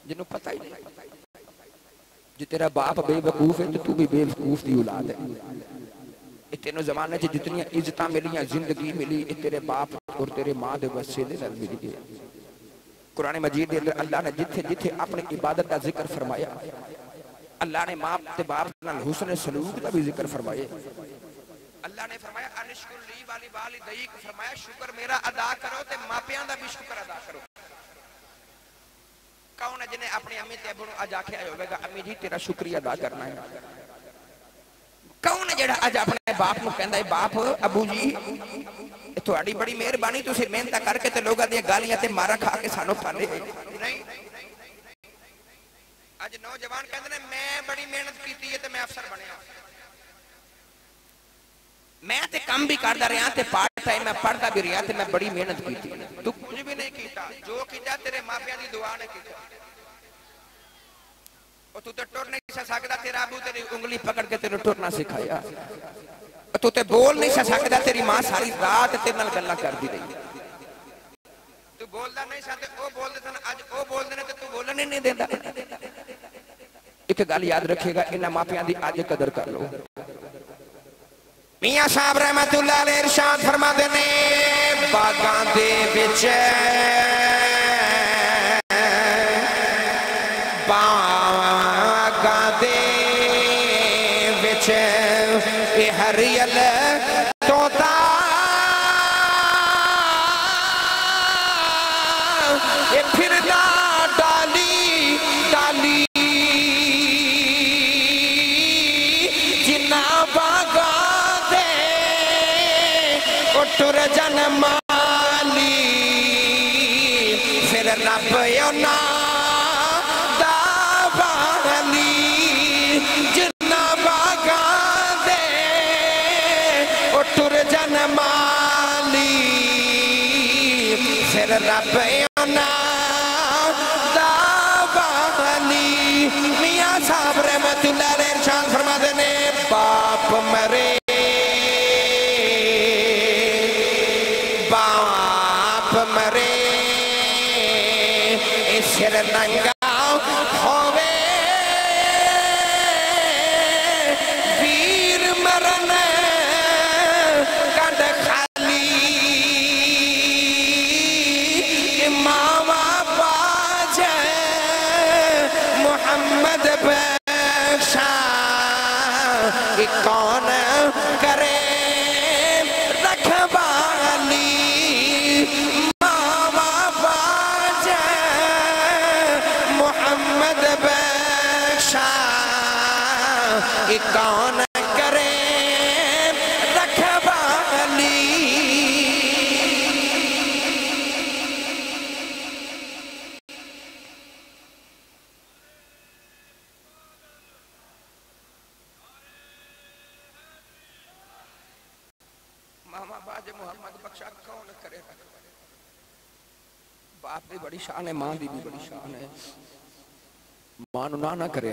ਜਿਹਨੂੰ ਪਤਾ ਹੀ ਨਹੀਂ। ਜੇ ਤੇਰਾ ਬਾਪ ਬੇਵਕੂਫ ਹੈ ਤੇ ਤੂੰ ਵੀ ਬੇਵਕੂਫ ਦੀ ਔਲਾਦ ਹੈ। ਇਹ ਤੈਨੂੰ ਜ਼ਮਾਨੇ 'ਚ ਜਿਤਨੀਆਂ ਇੱਜ਼ਤਾਂ ਮਿਲੀਆਂ, ਜ਼ਿੰਦਗੀ ਮਿਲੀ, ਇਹ ਤੇਰੇ ਬਾਪ ਔਰ ਤੇਰੇ ਮਾਂ ਦੇ ਵਸੀਲੇ ਨਾਲ ਮਿਲੀ ਹੈ। कुरान मजीद के अंदर अल्लाह ने जिथे जिथे अपनी इबादत का जिक्र फरमाया, अल्लाह ने मां ते बाप नाल हुस्न सलूक का भी जिक्र फरमाया। अल्लाह ने फरमाया अनिशकुर ली वाली वालिदैक, फरमाया शुक्र मेरा अदा करो ते मापियां दा भी शुक्र अदा करो। कौन है जिन्हें अपनी अम्मी ते अब्बू नूं अज आख्या होवेगा अम्मी जी तेरा शुक्रिया अदा करना है? कौन है जिहड़ा अज अपने बाप नूं कहंदा है बाप अबू जी थोड़ी बड़ी मेहरबानी, तुसीं मेहनत करके ते लोगां दी गालियां ते मारा खा के सानू खाने नहीं। अज नौजवान कहंदे ने मैं बड़ी मेहनत कीती है ते मैं अफसर बनया, मैं ते काम भी करदा रहा ते पार्ट टाइम मैं पढ़दा भी रहा ते मैं बड़ी मेहनत कीती। तू कुछ भी नहीं कीता, जो कीता तेरे मापियां दी दुआ ने कीता। और तू तो टुर नहीं सकदा, तेरा अबू तेरी उंगली पकड़ के तेरे टुरना सिखाया। तू ते बोल नहीं सकदा, तेरी मां सारी रात तेरे नाल गल्लां करदी रही। तू बोलदा नहीं सा ते ओ बोलदे सन, अज ओ बोलदे ने ते तू बोलन ही नहीं देंदा। एक गल याद रखिएगा, इन्हां मापियां दी अज कदर कर लो। मियां साहब रहमतुल्लाह अलैह इरशाद फरमाते ने बागां दे विच बागां दे विच हरियल तोता फिरदा डाली डाली, जिन्ना बागा दे टुर जन माली, फिर रब ना दावाली, जिन्ना बागा टुर जन माली, फिर रब ना दावाली। मियां साहब रहमतुल्लाह अलैह इरशाद फरमाते ने बाप मरे बाप मरे सिर नंगा होवे, वीर मरन कंड खाली, मावा बाज मोहम्मद बख्शा, कौन करे रखवाली, मावा बाज मोहम्मद बख्शा, कौन करे रखवाली। मामा बाज मोहम्मद बख्शा कौन करे? बाप की बड़ी शान है, मां की भी बड़ी शान है। मां नूं ना करे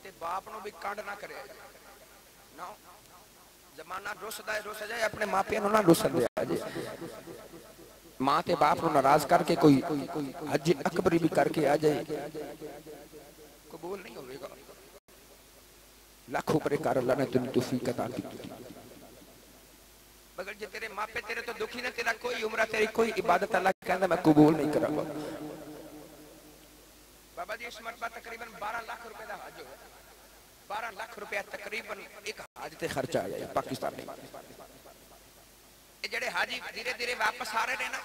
ते बाप नूं भी कंड ना करे ना। जमाना रुसदा है, रुस जाए, अपने मापियां नूं ना रुसन दे। मां ते बाप नूं नाराज करके कोई हज अकबरी भी करके आ जाए, कबूल नहीं होगा। लाखों परे कर अल्लाह ने तेन तौफीक अता की। मगर जे तेरे मापे तेरे तो दुखी ने, तेरा कोई उम्र तेरी कोई इबादत अल्लाह कहता मैं कबूल नहीं करांगा। बाबा जी इस मरतबा तकरीबन 12 लाख रुपए का हज होया। 12 लाख रुपया तकरीबन एक हज ते खर्चा आ जाए पाकिस्तानी। ये जेडे हाजी धीरे धीरे वापस आ रहे हैं ना,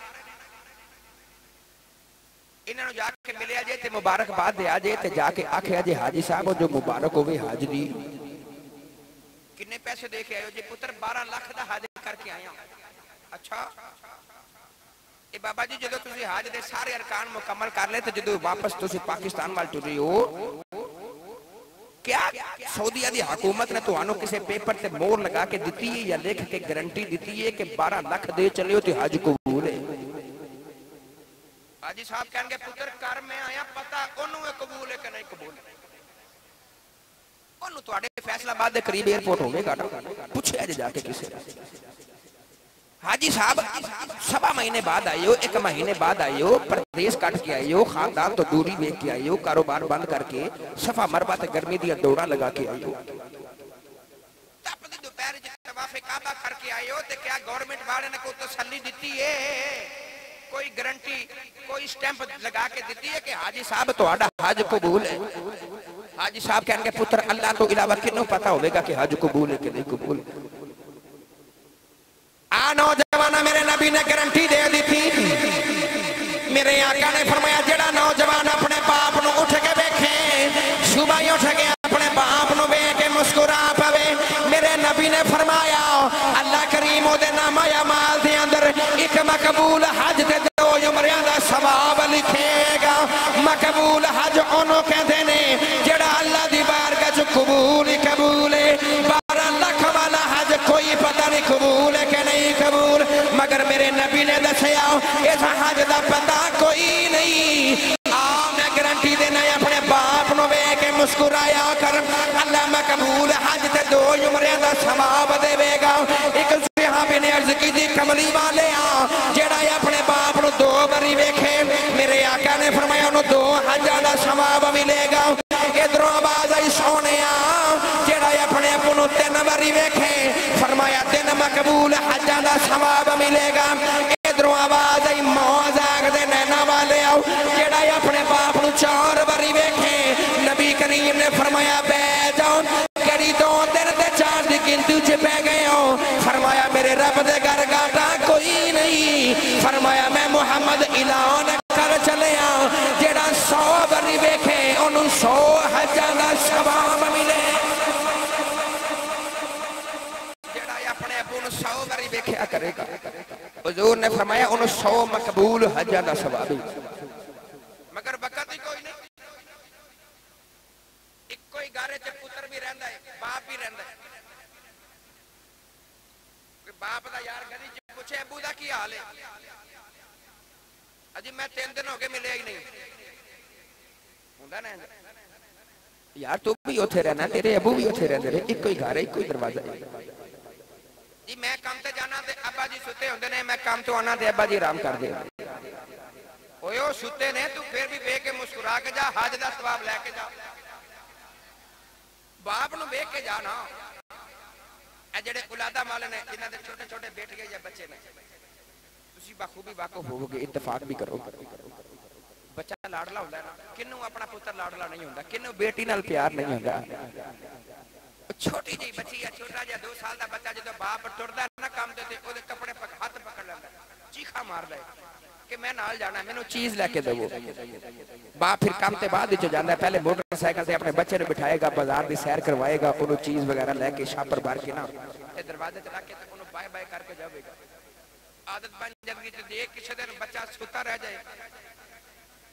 इन्होंने जाके मिले जे ते मुबारकबाद दे जे ते जाके आखे जे हाजी साहब जो मुबारक होवे हज दी, किन्ने पैसे दे के आयो जी? पुत्र 12 लाख दा हज करके आया। अच्छा ये बाबा जी जो तुसी हज दे सारे अरकान मुकम्मल कर ले तो जो वापस तुसी पाकिस्तान वाल टुरे हो, क्या सऊदीया दी हुकूमत ने तुहानू किसी पेपर ते मोहर लगा के दी है या लिख के गारंटी दी है कि 12 लाख दे चले हो तो हज कबूल है? हाजी साहब कहेंगे पुत्र कर मैं आया पता ओनू कबूल है कि नहीं कबूल है। ओनू तुहाडे फैसलाबाद दे करीब एयरपोर्ट होवेगा ना, पूछे अज जाके किसी हाजी साहब 7 महीने बाद आए हो, 1 महीने बाद आए हो, प्रदेश कट के आए हो, खानदान तो दूरी देख के आए हो, कारोबार बंद करके सफा मरबा ते गर्मी दी दौड़ा लगा के आए हो, तपदी दोपहर तवाफे काबा करके आए हो, ते क्या गवर्नमेंट वाले ने कोई तसल्ली दी है, कोई गारंटी कोई स्टैंप लगा के दी है कि हाजी साहब तुहाडा हज कबूल है? हाजी साहब कहेंगे पुत्र अल्लाह तो इलावा किन्नू पता होगा कि हज कबूल है कि नहीं कबूल। आ नौजवाना मेरे नबी ने गारंटी दे दी थी, मेरे आका ने फरमाया जेड़ा नौजवान अपने बाप नू उठ के देखे, सुबह ही उठ के अपने बाप नू वेख के मुस्कुरा पवे, मेरे नबी ने फरमाया अल्लाह करीम ओदे नाम या माल दे अंदर एक मकबूल हज ते 2 उमरियां दा सवाब लिखेगा। मकबूल हज ओनू कहंदे ने जेड़ा अल्लाह दी बारगाह च कबूल ही कबूल है। 12 लाख वाला हज कोई पता नहीं कबूल है कि नहीं कबूल, मगर मेरे नबी ने दसिया इस हज दा पता कोई नहीं। मैं गारंटी देना अपने बाप नू वेख के मुस्कुराया कर, अल्लाह मकबूल हज ते 2 उमरियां दा सवाब देवेगा। एक सहाबी ने अर्ज की थी कमली वाले जेड़ा अपने बाप नू 2 बारी वेखे, मेरे आका ने फरमाया उन्हें 2 हजां दा सवाब मिलेगा। इधरों आवाज आई सोने जेड़ा अपने अबू नू 3 बारी वेखे, फरमाया 3 मकबूल हजां दा सवाब मिलेगा। इधरों आवाज आई मौज आखदे नैना वाले आओ जेड़ा अपने बाप नू 4 बारी वेखे, नबी करीम ने फरमाया बह जाओ कड़ी 2 3 ते 4 दी गिनती च पै गए हो, फरमाया मेरे रब दे घर घाटा कोई नहीं, फरमाया मैं मुहम्मद ऐलान कर चलिया जेड़ा 100 बारी वेखे ओनू 100 हजां दा सवाब मिले। जेड़ा अपने अबू नू 100 बारी वेख्या करेगा, हुजूर ने फरमाया ओनू 100 मकबूल हजां दा सवाब है। मगर वक्त ही कोई नहीं, इको ही घर च पुत्र भी रहिंदा है, बाप भी रहिंदा है। बाप दा यार गली च पूछे अबू दा की हाल है, अजी मैं 3 दिन हो गए मिले ही नहीं, हुंदा ना यार तू भी उथे रहना, तेरे अबू भी उथे रहंदे ने, इको ही घर है, इको ही दरवाजा है। जी मैं काम ते जाना ते अब्बा जी सुते हुंदे ने, मैं काम तो आना ते अब्बा जी आराम करदे। ओए ओ सुते ने, तू फिर भी वेख के मुस्कुरा के जा, हज दा सवाब लेके जा, बाप नू वेख के जा ना। जेडे औलादा वाले ने जिन्हां दे छोटे छोटे बेटे या बच्चे ने, तुसी बखूबी वाकिफ होवोगे, इत्तेफाक भी करो। बच्चा लाडला होंदा है ना, किन्नू अपना पुत्र लाडला नहीं होंदा, किन्नू बेटी नाल प्यार नहीं होंदा। छोटी जी बच्ची या छोटा जिहा 2 साल का बच्चा जो बाप टुरदा ना काम ते ओदे कपड़े हाथ पकड़ लैंदा, चीखा मारदा है कि मैं नाल जाना, मैनू चीज लेके देवो। बाप फिर काम ते बाद विच जांदा, पहले मोटरसाइकिल से अपने बच्चे ने बिठाएगा, बाजार दी सैर करवाएगा, ओनू चीज वगैरह लेके छापर भर के ना दरवाजे ते रख के ओनू बाय बाय करके जावेगा। आदत बन जाएगी ते जे किसी दिन बच्चा सुता रह जाए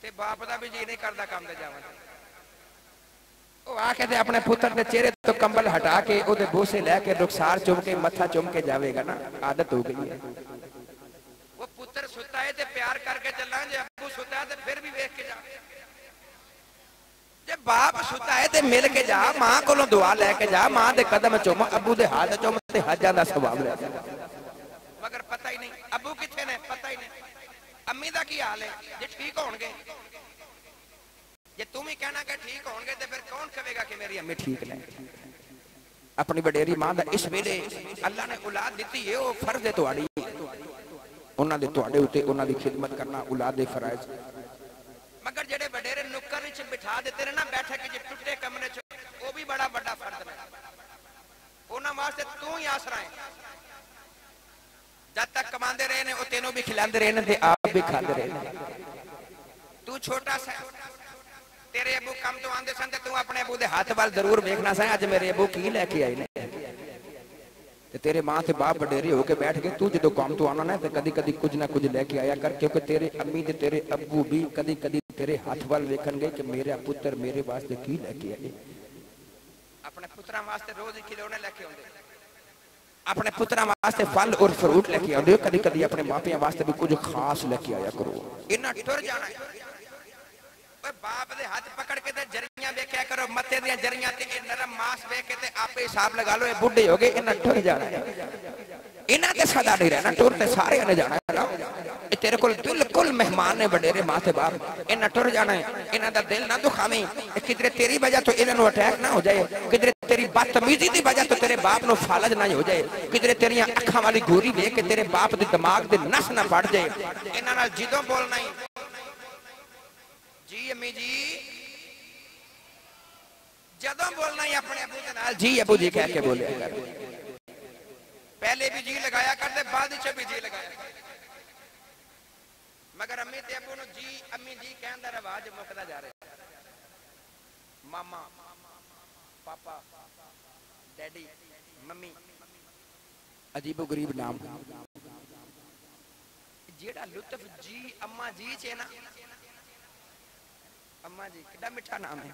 ते बाप दा भी जी नहीं करदा काम ते जावन, ओ आके ते अपने पुत्र दे चेहरे तो कंबल हटा के ओदे बोसे लेके रुखसार चुम के मत्था चुम के जावेगा ना, आदत हो गई है। वो पुत्र सुता है ते प्यार करके चलना, जे अब्बू सुता है ते फिर भी देख के जा, जे बाप सुता है ते मिल के जा, मां कोलों दुआ लेके जा, मां दे कदम चुम, अब्बू दे हाथ चुम ते हजां दा सवाब ले। मगर पता ही नहीं अब्बू किथे ने, पता ही नहीं अम्मी दा की हाल है, जे ठीक होणगे, जे तुम ही कहना कि ठीक होणगे ते फिर कौन कहेगा कि मेरी अम्मी ठीक ने। अपनी वडेरी मां दा इस वेले अल्लाह ने औलाद दी है, वो फर्ज है तुहाडी, उन्हां दे तुहाडे उत्ते उन्हां दी खिदमत करना औलाद दे फराइज। मगर जेडे वडेरे नुक्कर विच बिठा देते ने ना बैठक च, टुटे कमरे च, वो भी बड़ा बड़ा फर्ज है। उन्होंने वास्ते तू ही आसरा है। जब तक कमाते रहे ने तेनों भी खिलाते रहे ने आप भी खाते रहे। तू छोटा सा तेरे अबू कम तो आंदे सन तू अपने अबू दे हाथ वाल जरूर देखना सा अज मेरे अबू की लेके आए ने। तेरे मां ते बाप वडेरे होके बैठ गए तू जो काम तो आना ना तो कदी कदी कुछ ना कुछ लेके आया कर क्योंकि तेरे अम्मी ते तेरे अबू भी कदी कदी तेरे हाथ वाल वेखन गए कि मेरा पुत्र मेरे वास्ते की लेके आए। अपने पुत्रा वास्ते रोज खिलौने लेके आउंदे, अपने पुत्रा वास्ते फल और फ्रूट लेके आउंदे। कदी कदी अपने मापियां वास्ते भी कुछ खास लेके आया करो। इन्ना टुर जाना है बाप दे हाथ पकड़ के ते जरियां वेख्या करो मत्थे दी जरियां ते नरम मांस वेख के ते आपे हिसाब लगा लो ये बुढ़े हो गए इन्ना टुर जाना है। इन्ना ते सदा नहीं रहना टुर ते सारे ने जाना है ना। ये तेरे कोल बिल्कुल मेहमान ने वडेरे माथे बाप इन्ना टुर जाना है। इन्हां दा दिल ना दुखावी किधरे तेरी वजह तो इन्हां नु अटैक ना हो जाए, किधरे तेरी बदतमीजी दी वजह तो तेरे बाप नु फालज ना हो जाए, किधरे तेरियां अखां वाली गोरी देख के तेरे बाप दे दिमाग दे नस ना फट जाए। इन्हां नाल जिदों बोलना ही जी अम्मी जी जदों बोलना ही अपने अबू के नाल जी अबू जी कह के बोले कर। पहले भी जी लगाया कर दे बाद विच भी जी लगाया कर। मगर अम्मी ते अबू नु जी अम्मी जी कहन दा रिवाज मुकदा जा रहा है। मामा पापा डैडी मम्मी अजीबो गरीब नाम जेड़ा लुत्फ जी अम्मा जी च है ना। अम्मा जी कितना मिठा नाम है।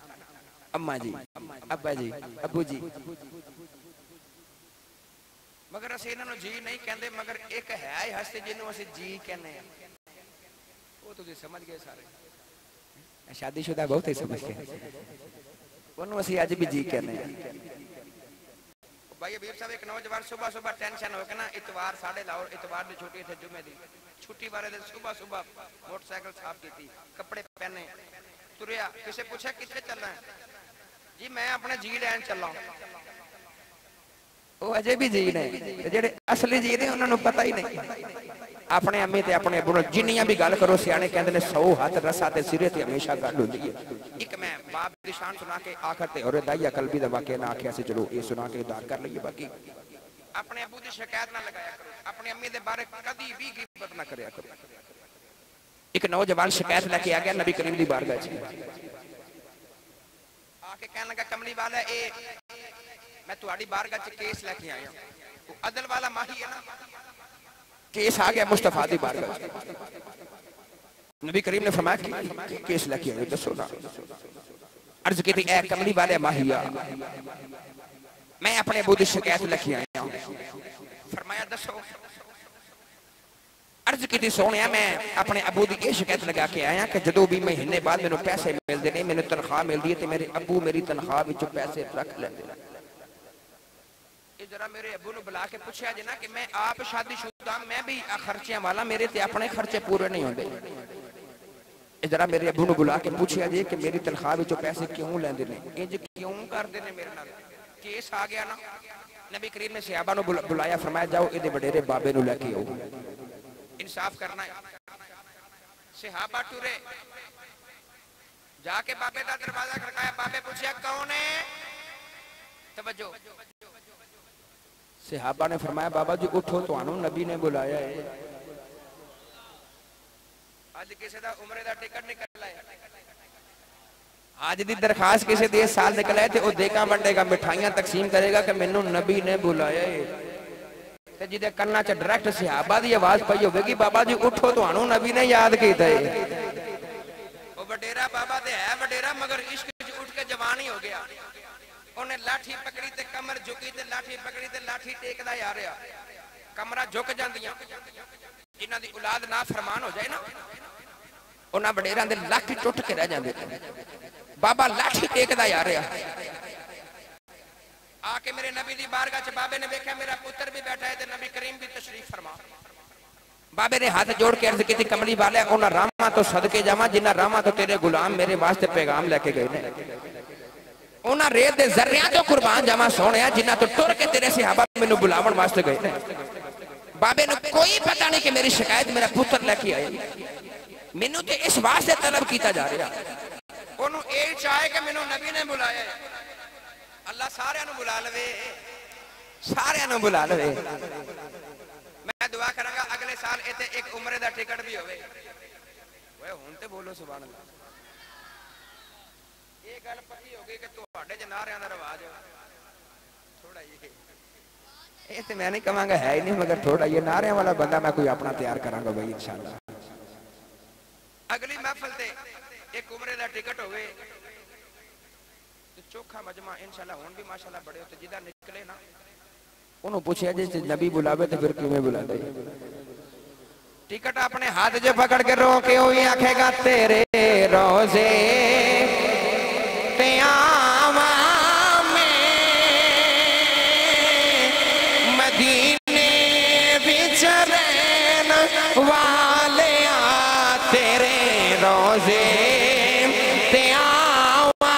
अम्मा जी अब्बा जी अबू जी मगर असीं इन्हां नूं जी नहीं कहंदे मगर एक है ही हस्ती जिन्हों असीं जी कहने वो तुसीं समझ गए सारे। शादीशुदा बहुत ही समझ गए उन्होंने असीं अज भी जी कहने। भाई अबीर साहब एक नौजवान सुबह सुबह टेंशन हो के ना इतवार साढ़े लाहौर इतवार की छुट्टी थे जुमे की छुट्टी वाले दिन सुबह सुबह मोटरसाइकिल साफ की कपड़े पहने तुरया किसे पूछा कितने चलना है जी मैं अपने जी लैन चला। वो अजे भी जी ने जेडे असली जी ने उन्होंने पता ही नहीं। अपने अम्मी ते अपने अबू जिन्नियां भी गल करो सियाने कहंदे ने 100 हाथ रसा ते सिरे ते हमेशा गल होंदी है। एक मैं बाप की शान सुना के आखिर ते और दाइया कलबी दा वाकया ना आखिया से चलो ये सुना के उधार कर लईए। बाकी अपने अबू की शिकायत ना लगाया करो, अपने अम्मी दे बारे कदी भी गिबत ना करया करो। एक नौजवान शिकायत लेके आ गया नबी करीम दी बारगाह च आके कहने लगा कमली वाला ए मैं तुम्हारी बारगाह च केस लेके आया। वो अदल वाला माही है ना केस आ गया मुस्तफा दी बारगाह च। नबी करीम ने फरमाया कि केस लेके आए दसो ना। अर्ज की ए कमली वाले माहिया मैं अपने अबू दी शिकायत लेके आया। फरमाया दसो। अर्ज की सोने मैं अपने अबू की यह शिकायत लगा के आया कि जो भी महीने बाद मैंने पैसे मिलते हैं मैंने तनख्वाह मिलती है तो मेरे अबू मेरी तनख्वाह विचों पैसे रख लेते हैं। जरा मेरे अबू ने बुला के पूछा जी ना कि मैं आप शादीशुदा मैं भी खर्चियां वाला मेरे ते अपने खर्चे पूरे नहीं होते। जरा मेरे अबू ने बुला के पूछा जी कि मेरी तनख्वाह विचों पैसे क्यों लेंदे ने इंज क्यों करते ने मेरे नाल। केस आ गया ना नबी करीम ने सहाबा नु बुलाया फरमाया जाओ इहदे वडेरे बाबे नु लेके आओ इंसाफ करना है। सहाबा टुरे जाके बाबे का दरवाजा खड़काया। बाबे पूछा कौन है। तवज्जो सहाबा ने फरमाया बाबा जी उठो तुहानू नबी ने बुलाया है। आज किसी दा उम्रे दा टिकट निकल आया आज दी दरखास्त किसी दे साल निकल आए थे वो देगा वंडेगा मिठाइयां तकसीम करेगा कि मैनू नबी ने बुलाया है। जिदे कन्ना च डायरेक्ट सहाबा दी आवाज पई होगी बाबा जी उठो तुहानू नबी ने याद कीता है। वो वडेरा बाबा ते है वडेरा मगर इश्क च उठ के जवान ही हो गया। उन्हें लाठी पकड़ी ते कमर झुकी ते लाठी पकड़ी ते लाठी टेकदा आ रहा। कमरा झुक जांदियां जिन्हां दी औलाद ना फरमान हो जाए ना उन्हां वडेरां दे लाठी टुट के रह जांदे। बाबा लाठी टेकदा आ रहा आके मेरे नबी दी बारगाह च बाबे ने देखा मेरा पुत्र भी बैठा है ते नबी करीम भी तशरीफ फरमा। बाबे ने हाथ जोड़ के अर्ज की कमली वाले उन्हां रामां तो सदके जावां जिन्हां रामां तो तेरे गुलाम मेरे वास्ते पैगाम लेके गए ने। उन्हां रेत दे जर्रियां तो कुर्बान जावां सोहणिया जिन्हां तो टुर के तेरे सहाबा मैनू बुलावन वास्ते गए ने। बाबे नूं कोई पता नहीं कि मेरी शिकायत मेरा पुत्र लेके आए मैनू ते इस वास्ते तलब किया जा रहा ओनू ए चाहे कि मैनू नबी ने बुलाया है। सारे बुला लवे, सारे बुला लवे। मैं दुआ करांगा अगले साल इत्थे एक उमरे दा टिकट भी होवे। ओए हुण ते बोलो सुभान अल्लाह। ये गल पक्की हो गई कि तुहाडे च नारियां दा रिवाज थोड़ा ये तो मैं नहीं कहूँगा है ही नहीं, मगर थोड़ा ये नारियां वाला बंदा मैं कोई अपना तैयार करांगा भाई इंशाल्लाह। अगली महफिल ते एक उमरे दा टिकट होवे तो चोखा मजमा इंशाल्लाह हुण भी माशाल्लाह बड़े होते जिदा निकले ना उन्होंने पूछा जी नबी बुलावे तो फिर किवें बुलांदे। टिकट अपने हाथ जो पकड़ के रो के हुई आखेगा तेरे रोजे ते आवा में मदीने विच रहन वाले तेरे रोजे ते आवा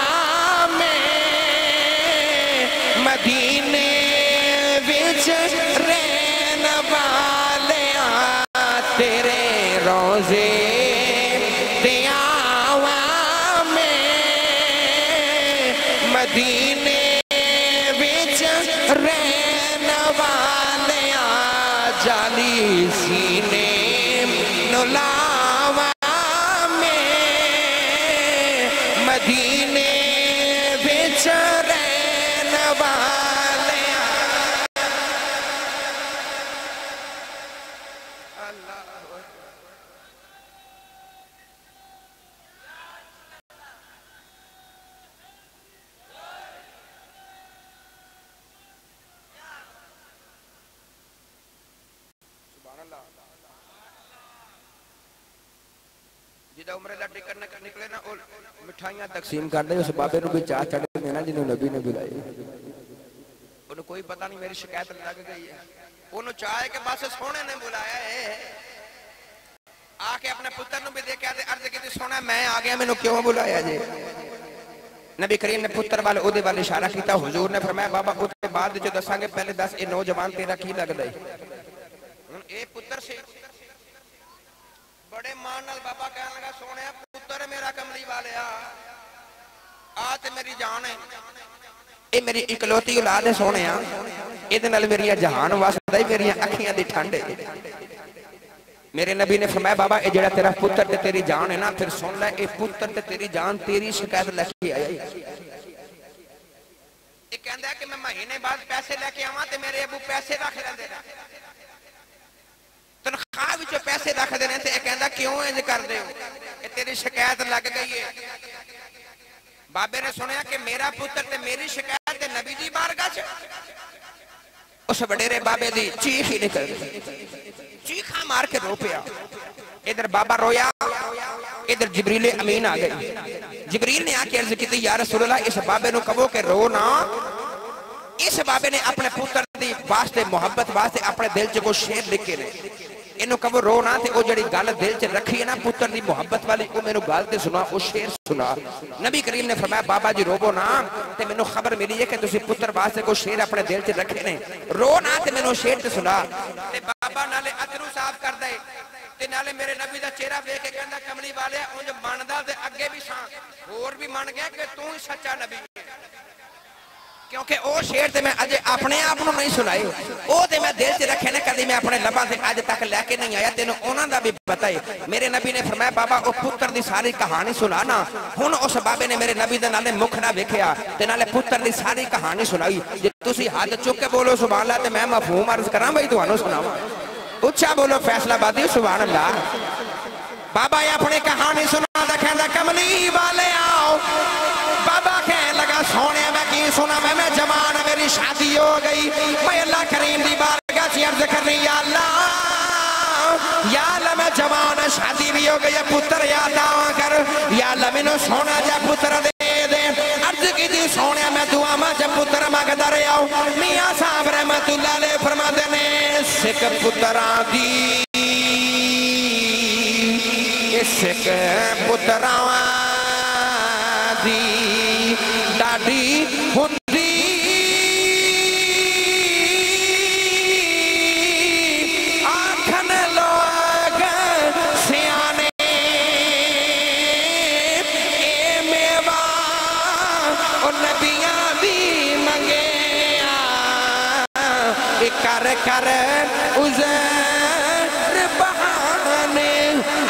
में मदीने विच रहन वाले तेरे रोजे ते आवा में मदीने विच रहन वाले जाली सीने नुलावा में मदीने विच रहन वाले जिदा उम्र का टिकट निकले ना वो मिठाइयां तकसीम कर दे। उस बाबे को भी चाह चढ़ देना जिन्होंने नबी ने बुलाए। उन्हें कोई पता नहीं मेरी शिकायत लग गई है। उन्होंने चाहे कि बस सोने ने बुलाया है आके अपने पुत्र नु भी देखा अर्ज की सोना मैं आ गया मैंने क्यों बुलाया जी। नबी करीम ने पुत्र वाल ओदे वाल इशारा किया। हुजूर ने फरमाया बाबा उसके बाद जो दसांगे पहले दस ये नौजवान तेरा की लगदा है। हुन ए पुत्र से बड़े मान नाल बाबा कहने लगा सोने पुत्र मेरा कमली वाले आ ते मेरी जान है ये मेरी इकलौती औलाद है सोने इहदे नाल मेरी जहान वसदा है मेरी अखियां दी ठंड है। मेरे नबी ने फरमाया बाबा ये जेड़ा तेरा पुत्र ते तेरी जान है ना फिर सुन ले ये पुत्र ते तेरी जान तेरी शिकायत लेके आया। ये कहंदा कि मैं महीने बाद पैसे लेके आवां ते मेरे अबू पैसे रख लेंदे ने तनख्वाह विच पैसे रख देने ते कहंदा क्यों इंज करदे हो ये तेरी शिकायत लग गई है। बाबे ने सुनिया कि मेरा पुत्र ते मेरी शिकायत ते नबी दी बारगाह च उस वडेरे बाबे दी चीख ही निकल गई। चीखा मार के रो पिया। इधर बाबा रोया इधर जिब्रील अमीन आ गई। जिब्रील ने आके अर्ज की या रसूल अल्लाह इस बाबे नु कहो कि रो ना। इस बाबे ने अपने पुत्र दी वास्ते मोहब्बत वास्ते अपने दिल च को शेर लिखे ने इन्हों कहो रो ना ते ओ जड़ी गल दिल च रखी है ना पुत्र दी मोहब्बत वाली ओ मेनू गल ते सुना ओ शेर सुना। नबी करीम ने फरमाया बाबा जी रोवो ना ते मेनू खबर मिली है कि तुसी पुत्र वास्ते को शेर अपने दिल च रखे ने रो ना ते मेनू शेर ते सुना। ते बाबा नाले अथरू साफ कर दे ते नाले मेरे नबी दा चेहरा देख के कहंदा कमली वाले उंज मनदा ते अगे भी सा होर भी मन गया कि तू ही सच्चा नबी है क्योंकि ओ शेर ते मैं अजे अपने आप नु नहीं सुनाए ओ ते मैं दिल च रखे ने कदी मैं अपने लबां से अज तक लेके नहीं आया। तेनों उन्हां दा भी पता है। मेरे नबी ने फरमाया बाबा ओ पुत्र दी सारी कहानी सुना ना। हुण उस बाबे ने मेरे नबी दे नाले मुखड़ा वेखिया ते नाले पुत्र दी सारी कहानी सुनाई। जे तुसी हाथ चुक के बोलो सुभान अल्लाह ते मैं मफहूम अर्ज करां भाई तुहानू सुनावां। उच्चा बोलो फैसलाबादी सुभान अल्लाह। बाबा अपनी कहानी सुना दा कहंदा कमली वाले आओ। बाबा कहने लगा सोने मैं की सुना मैं जवान मेरी शादी हो गई मैं अल्लाह करीम दी बारगाह से अर्ज करनी या अल्लाह मैं जवान शादी भी हो गई पुत्र याद कर या अल्लाह मैनू सोना जा पुत्र दे दे। अर्ज की दी सोने मैं दुआ मा जब पुत्र मंगदा रहा मियां साहब रहमतुल्लाह अलैह फरमाते ने सिख पुत्रा दी सिख पुत्रा दी डाडी हुंदी आखन लोग सियाने ए मेवा ओ नबियां दी मंग यार कर उज़ैर बहाने।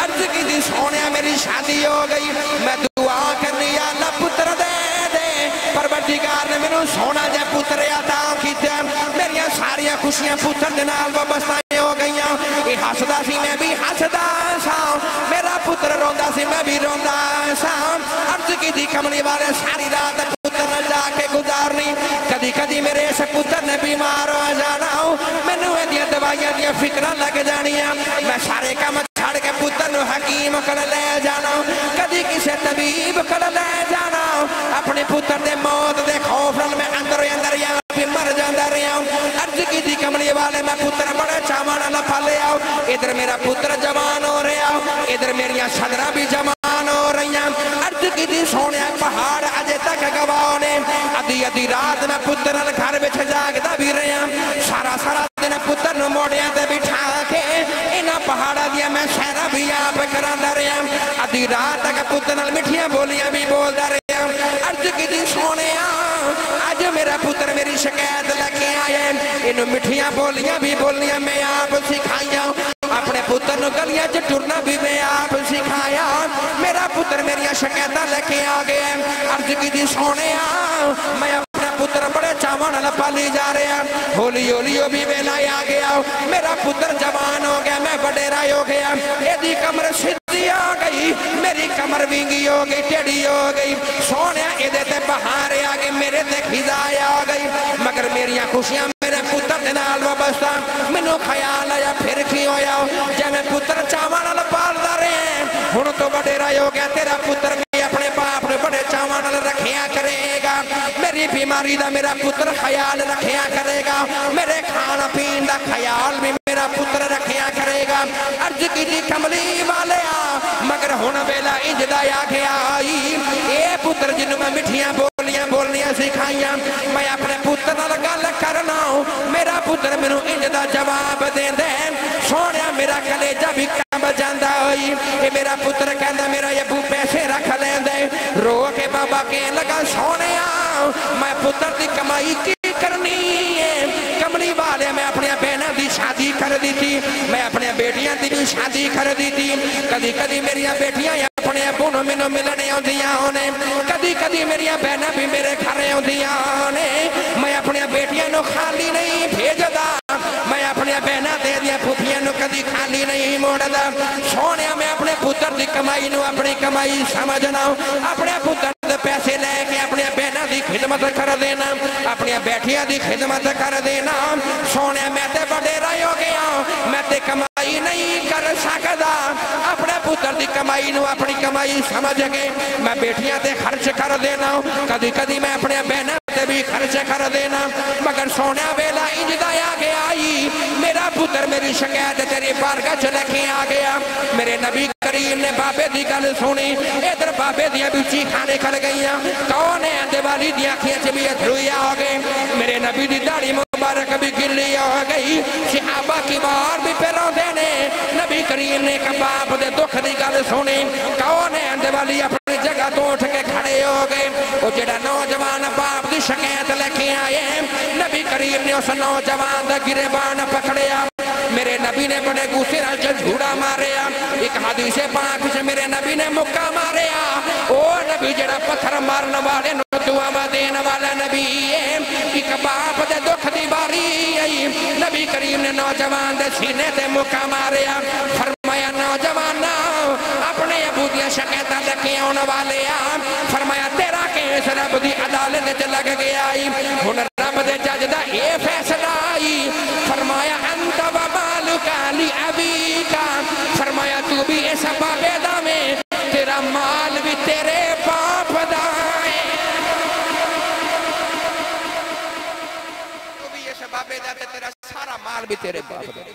अर्ज की दी सोने मेरी शादी हो गई, मैं दुआ करनी या अल्लाह पुत्र दे दे। परवरदिगार ने मैनू सोना जै पुत्र अता कीता, मेरिया सारिया खुशियां पुत्र दे नाल वाबस्ता हो गई। ये हसदा सी मैं भी हसदा सा, मेरा पुत्र रोंदा सी मैं भी रोंदा सा। अर्ज की दी कमली वाले सारी रात पुत्र न जाके गुजारनी। कदी कदी मेरे इस पुत्र ने बीमार हो जाना, मैनू एदियां दवाइयां दियां फिक्रां लग जानियां। मैं सारे काम छड़ के पुत्र नू हकीम कर ले जाना, कदी किसी तबीब कर ले जाना। अपने पुत्र दे मौत दे खौफ नाल मैं अंदर अंदर या भी मर जांदा रहा। अर्ज की दी कमली वाले मैं पुत्र बड़े चावां नाल पाले आओ। इधर मेरा पुत्र जवान हो रहा, इधर मेरिया सदरा भी जवान हो रही। अर्ज की दी सोने पहाड़ अजे तक गवाह ने। अधी अधी रात मैं पुत्र घर में जागदा भी रहा, सारा सारा दिन पुत्र नू मोड़िया ते बिठा के इन्हां पहाड़ा दियां मैं सैरा भी आप करांदा रहा। अधी रात तक पुत्र नाल मिठियां बोलियां भी बोलदा रहा। अर्ज की दी सोने अज मेरा पुत्र मेरी शिकायत लेके आए, इनू मिठियां बोलियां भी बोलियां मैं आप सिखाइया। अपने पुत्र नू गलियां च टुरना भी मैं आप सिखाया। मेरा पुत्र मेरिया शिकायत लेके आ गया। अर्ज की दी सोने मैं अपना पुत्र बड़े चावां नाल पाली जा रहा। होली होली भी वेला आ गया, मेरा पुत्र जवान हो गया, मैं वडेरा हो गया। एदी कमर सीधी आ गई, मेरी कमर विंगी हो गई, टेढ़ी हो गई। सोने एदे ते बहार आ गई, मेरे ते खिजा आ गई। मगर मेरिया खुशियां मेरे पुत्र दे नाल वाबस्ता। मैनू ख्याल आया फिर की होया, जिवें पुत्र चावां नाल पालदा रहे, हुण तो वडेरा हो गया, तेरा पुत्र भी अपने बाप ने बड़े चावां नाल रखिया करेगा। मेरी बीमारी दा मेरा पुत्र ख्याल रखिया करेगा, मेरे खान पीन दा ख्याल भी मेरा पुत्र रखिया करेगा। अर्ज की दी कमली वाले मगर हुण वेला इंजदा आ गया। ये पुत्र जिन्नू मैं मिठियां बोलियां बोलनियां सिखाइयां, मैं अपने पुत्र नाल गल करना, मेरा पुत्र मैनू इंजदा जवाब देंदे। सोनिया मेरा कलेजा भी कंब जांदा होई। ये मेरा पुत्र कहंदा मेरा अबू पैसे रख लेंदे। रो के बाबा के लगा सोनिया मैं पुत्र की कमाई की करनी है। कमली वाले मैं अपनी बहनों की शादी कर दी थी, मैं अपने बेटियां की भी शादी कर दी थी। कदी कदी मेरिया बेटियां अपने अबू नूं मैनूं मिलने आउंदियां ने, कदी कदी मेरिया बहनां भी मेरे घर आउंदियां ने। मैं अपनी बेटियां नूं खाली नहीं भेजदा, मैं अपने बहनां दे दियां फुफियां नूं कदी खाली नहीं मोड़दा। सोने मैं अपने पुत्र की कमाई नूं अपनी कमाई समझना, अपने पुत्र दे पैसे लेके अपने बहनों की खिदमत कर देना, अपनी बेटियां की खिदमत कर देना। सोने मैं ते वडेरा हो गया, मैं ते कमाई नहीं कर सकदा। अपने पुत्र की कमाई नूं अपनी कमाई समझ के मैं बेटियां ते खर्च कर देना, कदी कदी मैं अपने बहनों ते भी खर्च कर देना। मगर सोने वेला इंजदा आ गया, मेरा पुत्र मेरी शिकायत तेरी बारगाह च लेके आ गया। मेरे नबी करीम ने बाबे की गल सुनी, इधर बाबे दियां भी चीखां निकल गई। कौन है दिवाली दी अखियां च भी अथरू आ गए। मेरे नबी की दाढ़ी मुबारक भी गिल्ली हो गई, सहाबा की बार भी पिरोंदे ने। नबी करीम ने एक बाप दे दुख की गल सुनी, कौन है दिवाली अपनी जगह तो उठ के खड़े हो गए। वो जेड़ा नौजवान बाप की शिकायत लेके आए, नबी करीम ने उस नौजवान का गिरेबान पकड़िया। मेरे नबी ने बड़े गुस्से नाल झूड़ा मारिया। एक हदीस पाक च मेरे नबी ने मुक्का मारिया। ओ नबी जेड़ा पत्थर मारन वाले नूं दुआवां देण वाला नबी है। एक बाप दे दुख दी बारी आई, नबी करीम ने नौजवान दे सीने ते मुक्का मारिया। फरमाया नौजवाना अपने अबू दी शिकायतां लेके आउण वाले आ, फरमाया तेरा केस रब दी अदालत च लग गया। हुण रब दे जज दा ये फैसला आई, फरमाया अंत व मालुका ली अबीका, फरमाया तू भी इस बाबे दा में, तेरा माल भी तेरे बाप दा है। तू भी इस बाबे दा ते तेरा सारा माल भी तेरे बाप दा।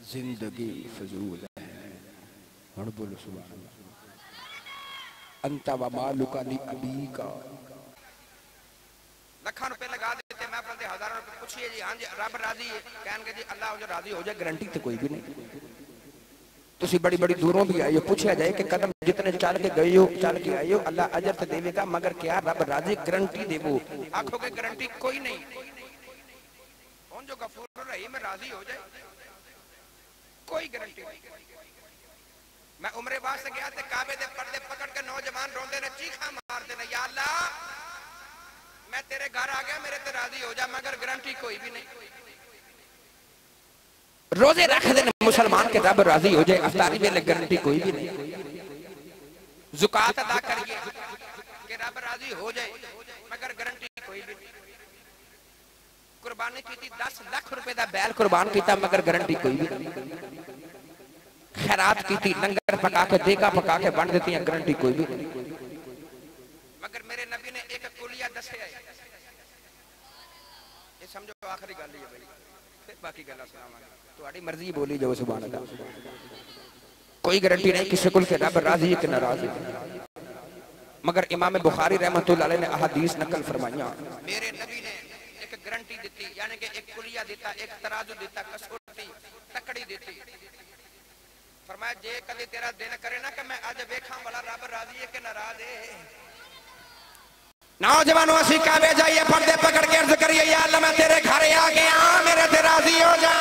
जिंदगी फजूल है। हुण बोलो सुभान अल्लाह। अंता व मालुका ली अबीका। लखा रुपए लगा देते मैं अपने हजारों रुपए पूछिए जी हाँ जी रब राजी है कहने जी अल्लाह जो राजी हो जाए गारंटी तो कोई भी नहीं। तुसी बड़ी बड़ी दूरों भी आए हो पूछा जाए कि कदम जितने चल के गए हो चल के आए हो अल्लाह अजर तो देवेगा मगर क्या रब राजी गारंटी देवो आखोगे गारंटी कोई नहीं। कौन जो गफूर रहीम राजी हो जाए कोई गारंटी नहीं। मैं उम्रे वास्ते गया थे काबे दे पर्दे पकड़ के नौजवान रोंदे ने चीखा मारते ने या अल्लाह मैं तेरे घर आ गया मेरे ते राजी हो जा मगर गारंटी कोई भी नहीं। रोजे रख दे मुसलमान के रब राजी हो जाए अफ्तारी वेले गारंटी कोई भी नहीं। ज़कात अदा करिए कि रब राजी हो जाए मगर गारंटी कोई भी नहीं। कुर्बानी की 10 लाख रुपए का बैल कुर्बान किया मगर गारंटी कोई भी नहीं। खैरात की लंगर पका के देगा पका के बन देती गारंटी कोई भी नहीं। मगर मेरे नबी ने एक कुलिया दसिया ये समझो आखिरी गल है भाई फिर बाकी गल्लां सुनावांगे तुम्हारी मर्जी बोली जाओ सुभान अल्लाह। कोई गारंटी नहीं किसी को के रब राजी है कि नाराज है। मगर इमाम बुखारी रहमतुल्लाह अलैह ने अहादीस नकल फरमाइया मेरे नबी ने एक गारंटी दी यानी कि एक कुलिया दिता एक तराजू दिता कसौटी तकड़ी दी फरमाया जे कभी तेरा दिल करे ना कि मैं आज वेखा वाला रब राजी है कि नाराज है। नौजवानों असी काबे जाइए पर्दे पकड़ के अर्ज करिए या अल्लाह मैं तेरे घर आ गया मेरे ते राजी हो जा।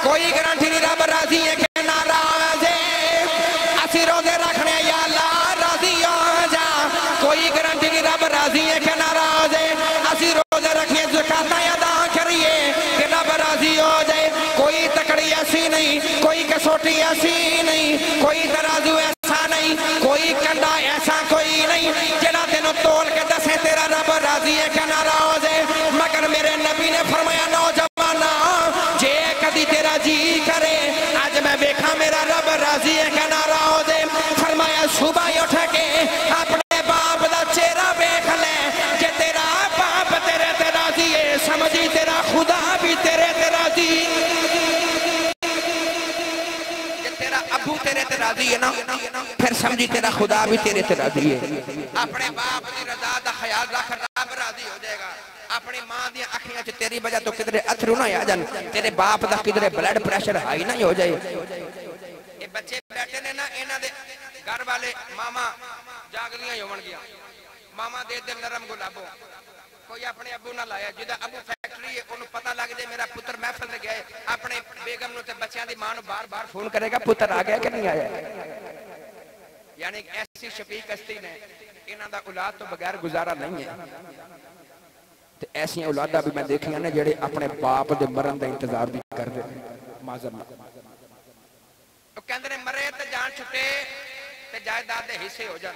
कोई गारंटी नहीं रब राजी है कि नाराज है। असी रोजे रखने या अल्लाह राजी हो जा। कोई गारंटी नहीं रब राजी है कि नाराज है। असी रोजे रखिए ज़कात अदा करिए कि रब राजी हो जाए। कोई तकड़ी ऐसी नहीं कोई कसौटी ऐसी नहीं कोई तराजू ऐसा नहीं कोई कंडा ऐसा कोई नहीं जेड़ा तेनों तोल के दसे तेरा रब राजी है कि नाराज है। मगर मेरे नबी ने फरमाया नौजवाना जे कदी तेरा जी करे आज मैं देखा मेरा रब राजी है कि नाराज है। फरमाया सुबह उठ के अपने बाप का चेहरा देख ले जे तेरा बाप तेरे ते राजी है समझी तेरा खुदा भी तेरे ते राजी अबू तेरे ते राजी है ना फिर समझी तेरा खुदा भी तेरे ते राजी है। अपने बाप की रजा का ख्याल रख रब राजी हो जाएगा। अपनी मां दी अखियां च तेरी वजह तो किधरे अथरू ना आ जान तेरे बाप का किधरे ब्लड प्रेशर हाई ना हो जाए। ये बच्चे बैठे ने ना इन्हां दे घर वाले मामा जागलियां होवन गया मामा दे दे नरम गुलाबो कोई अपने अबू ना लाया जिदा अबू फैक्ट्री है उन्हें पता लग जाए मेरा पुत्र महफिल में गए अपने बेगम नु ते बच्चों की मां बार बार फोन करेगा पुत्र आ गया कि नहीं आया। यानी ऐसी शफीक हस्ती ने इन्हां दा औलाद तो बगैर गुजारा नहीं है। ते ऐसी औलादा भी मैं देखियां ने जेड़े अपने बाप दे मरन दा इंतजार भी करदे माज़र तो कहंदे ने मरे ते जान छुटे ते जायदाद दे हिस्से हो जाण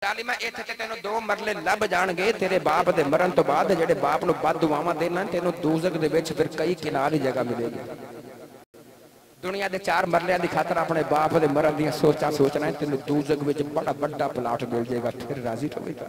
जालिमा इत्थे ते तेनों 2 मरले लभ जाणगे तेरे बाप दे मरन तो बाद जेड़े बाप नूं बद दुआवां देना तेनों दोज़ख दे विच फिर कई किनार ही जगह मिलेगी। दुनिया दे 4 मरलियां दी खातर अपने बाप दे मरन दी सोचना तेनों दोज़ख विच बड़ा बड़ा प्लाट मिल जाएगा फिर राजी होवेगा।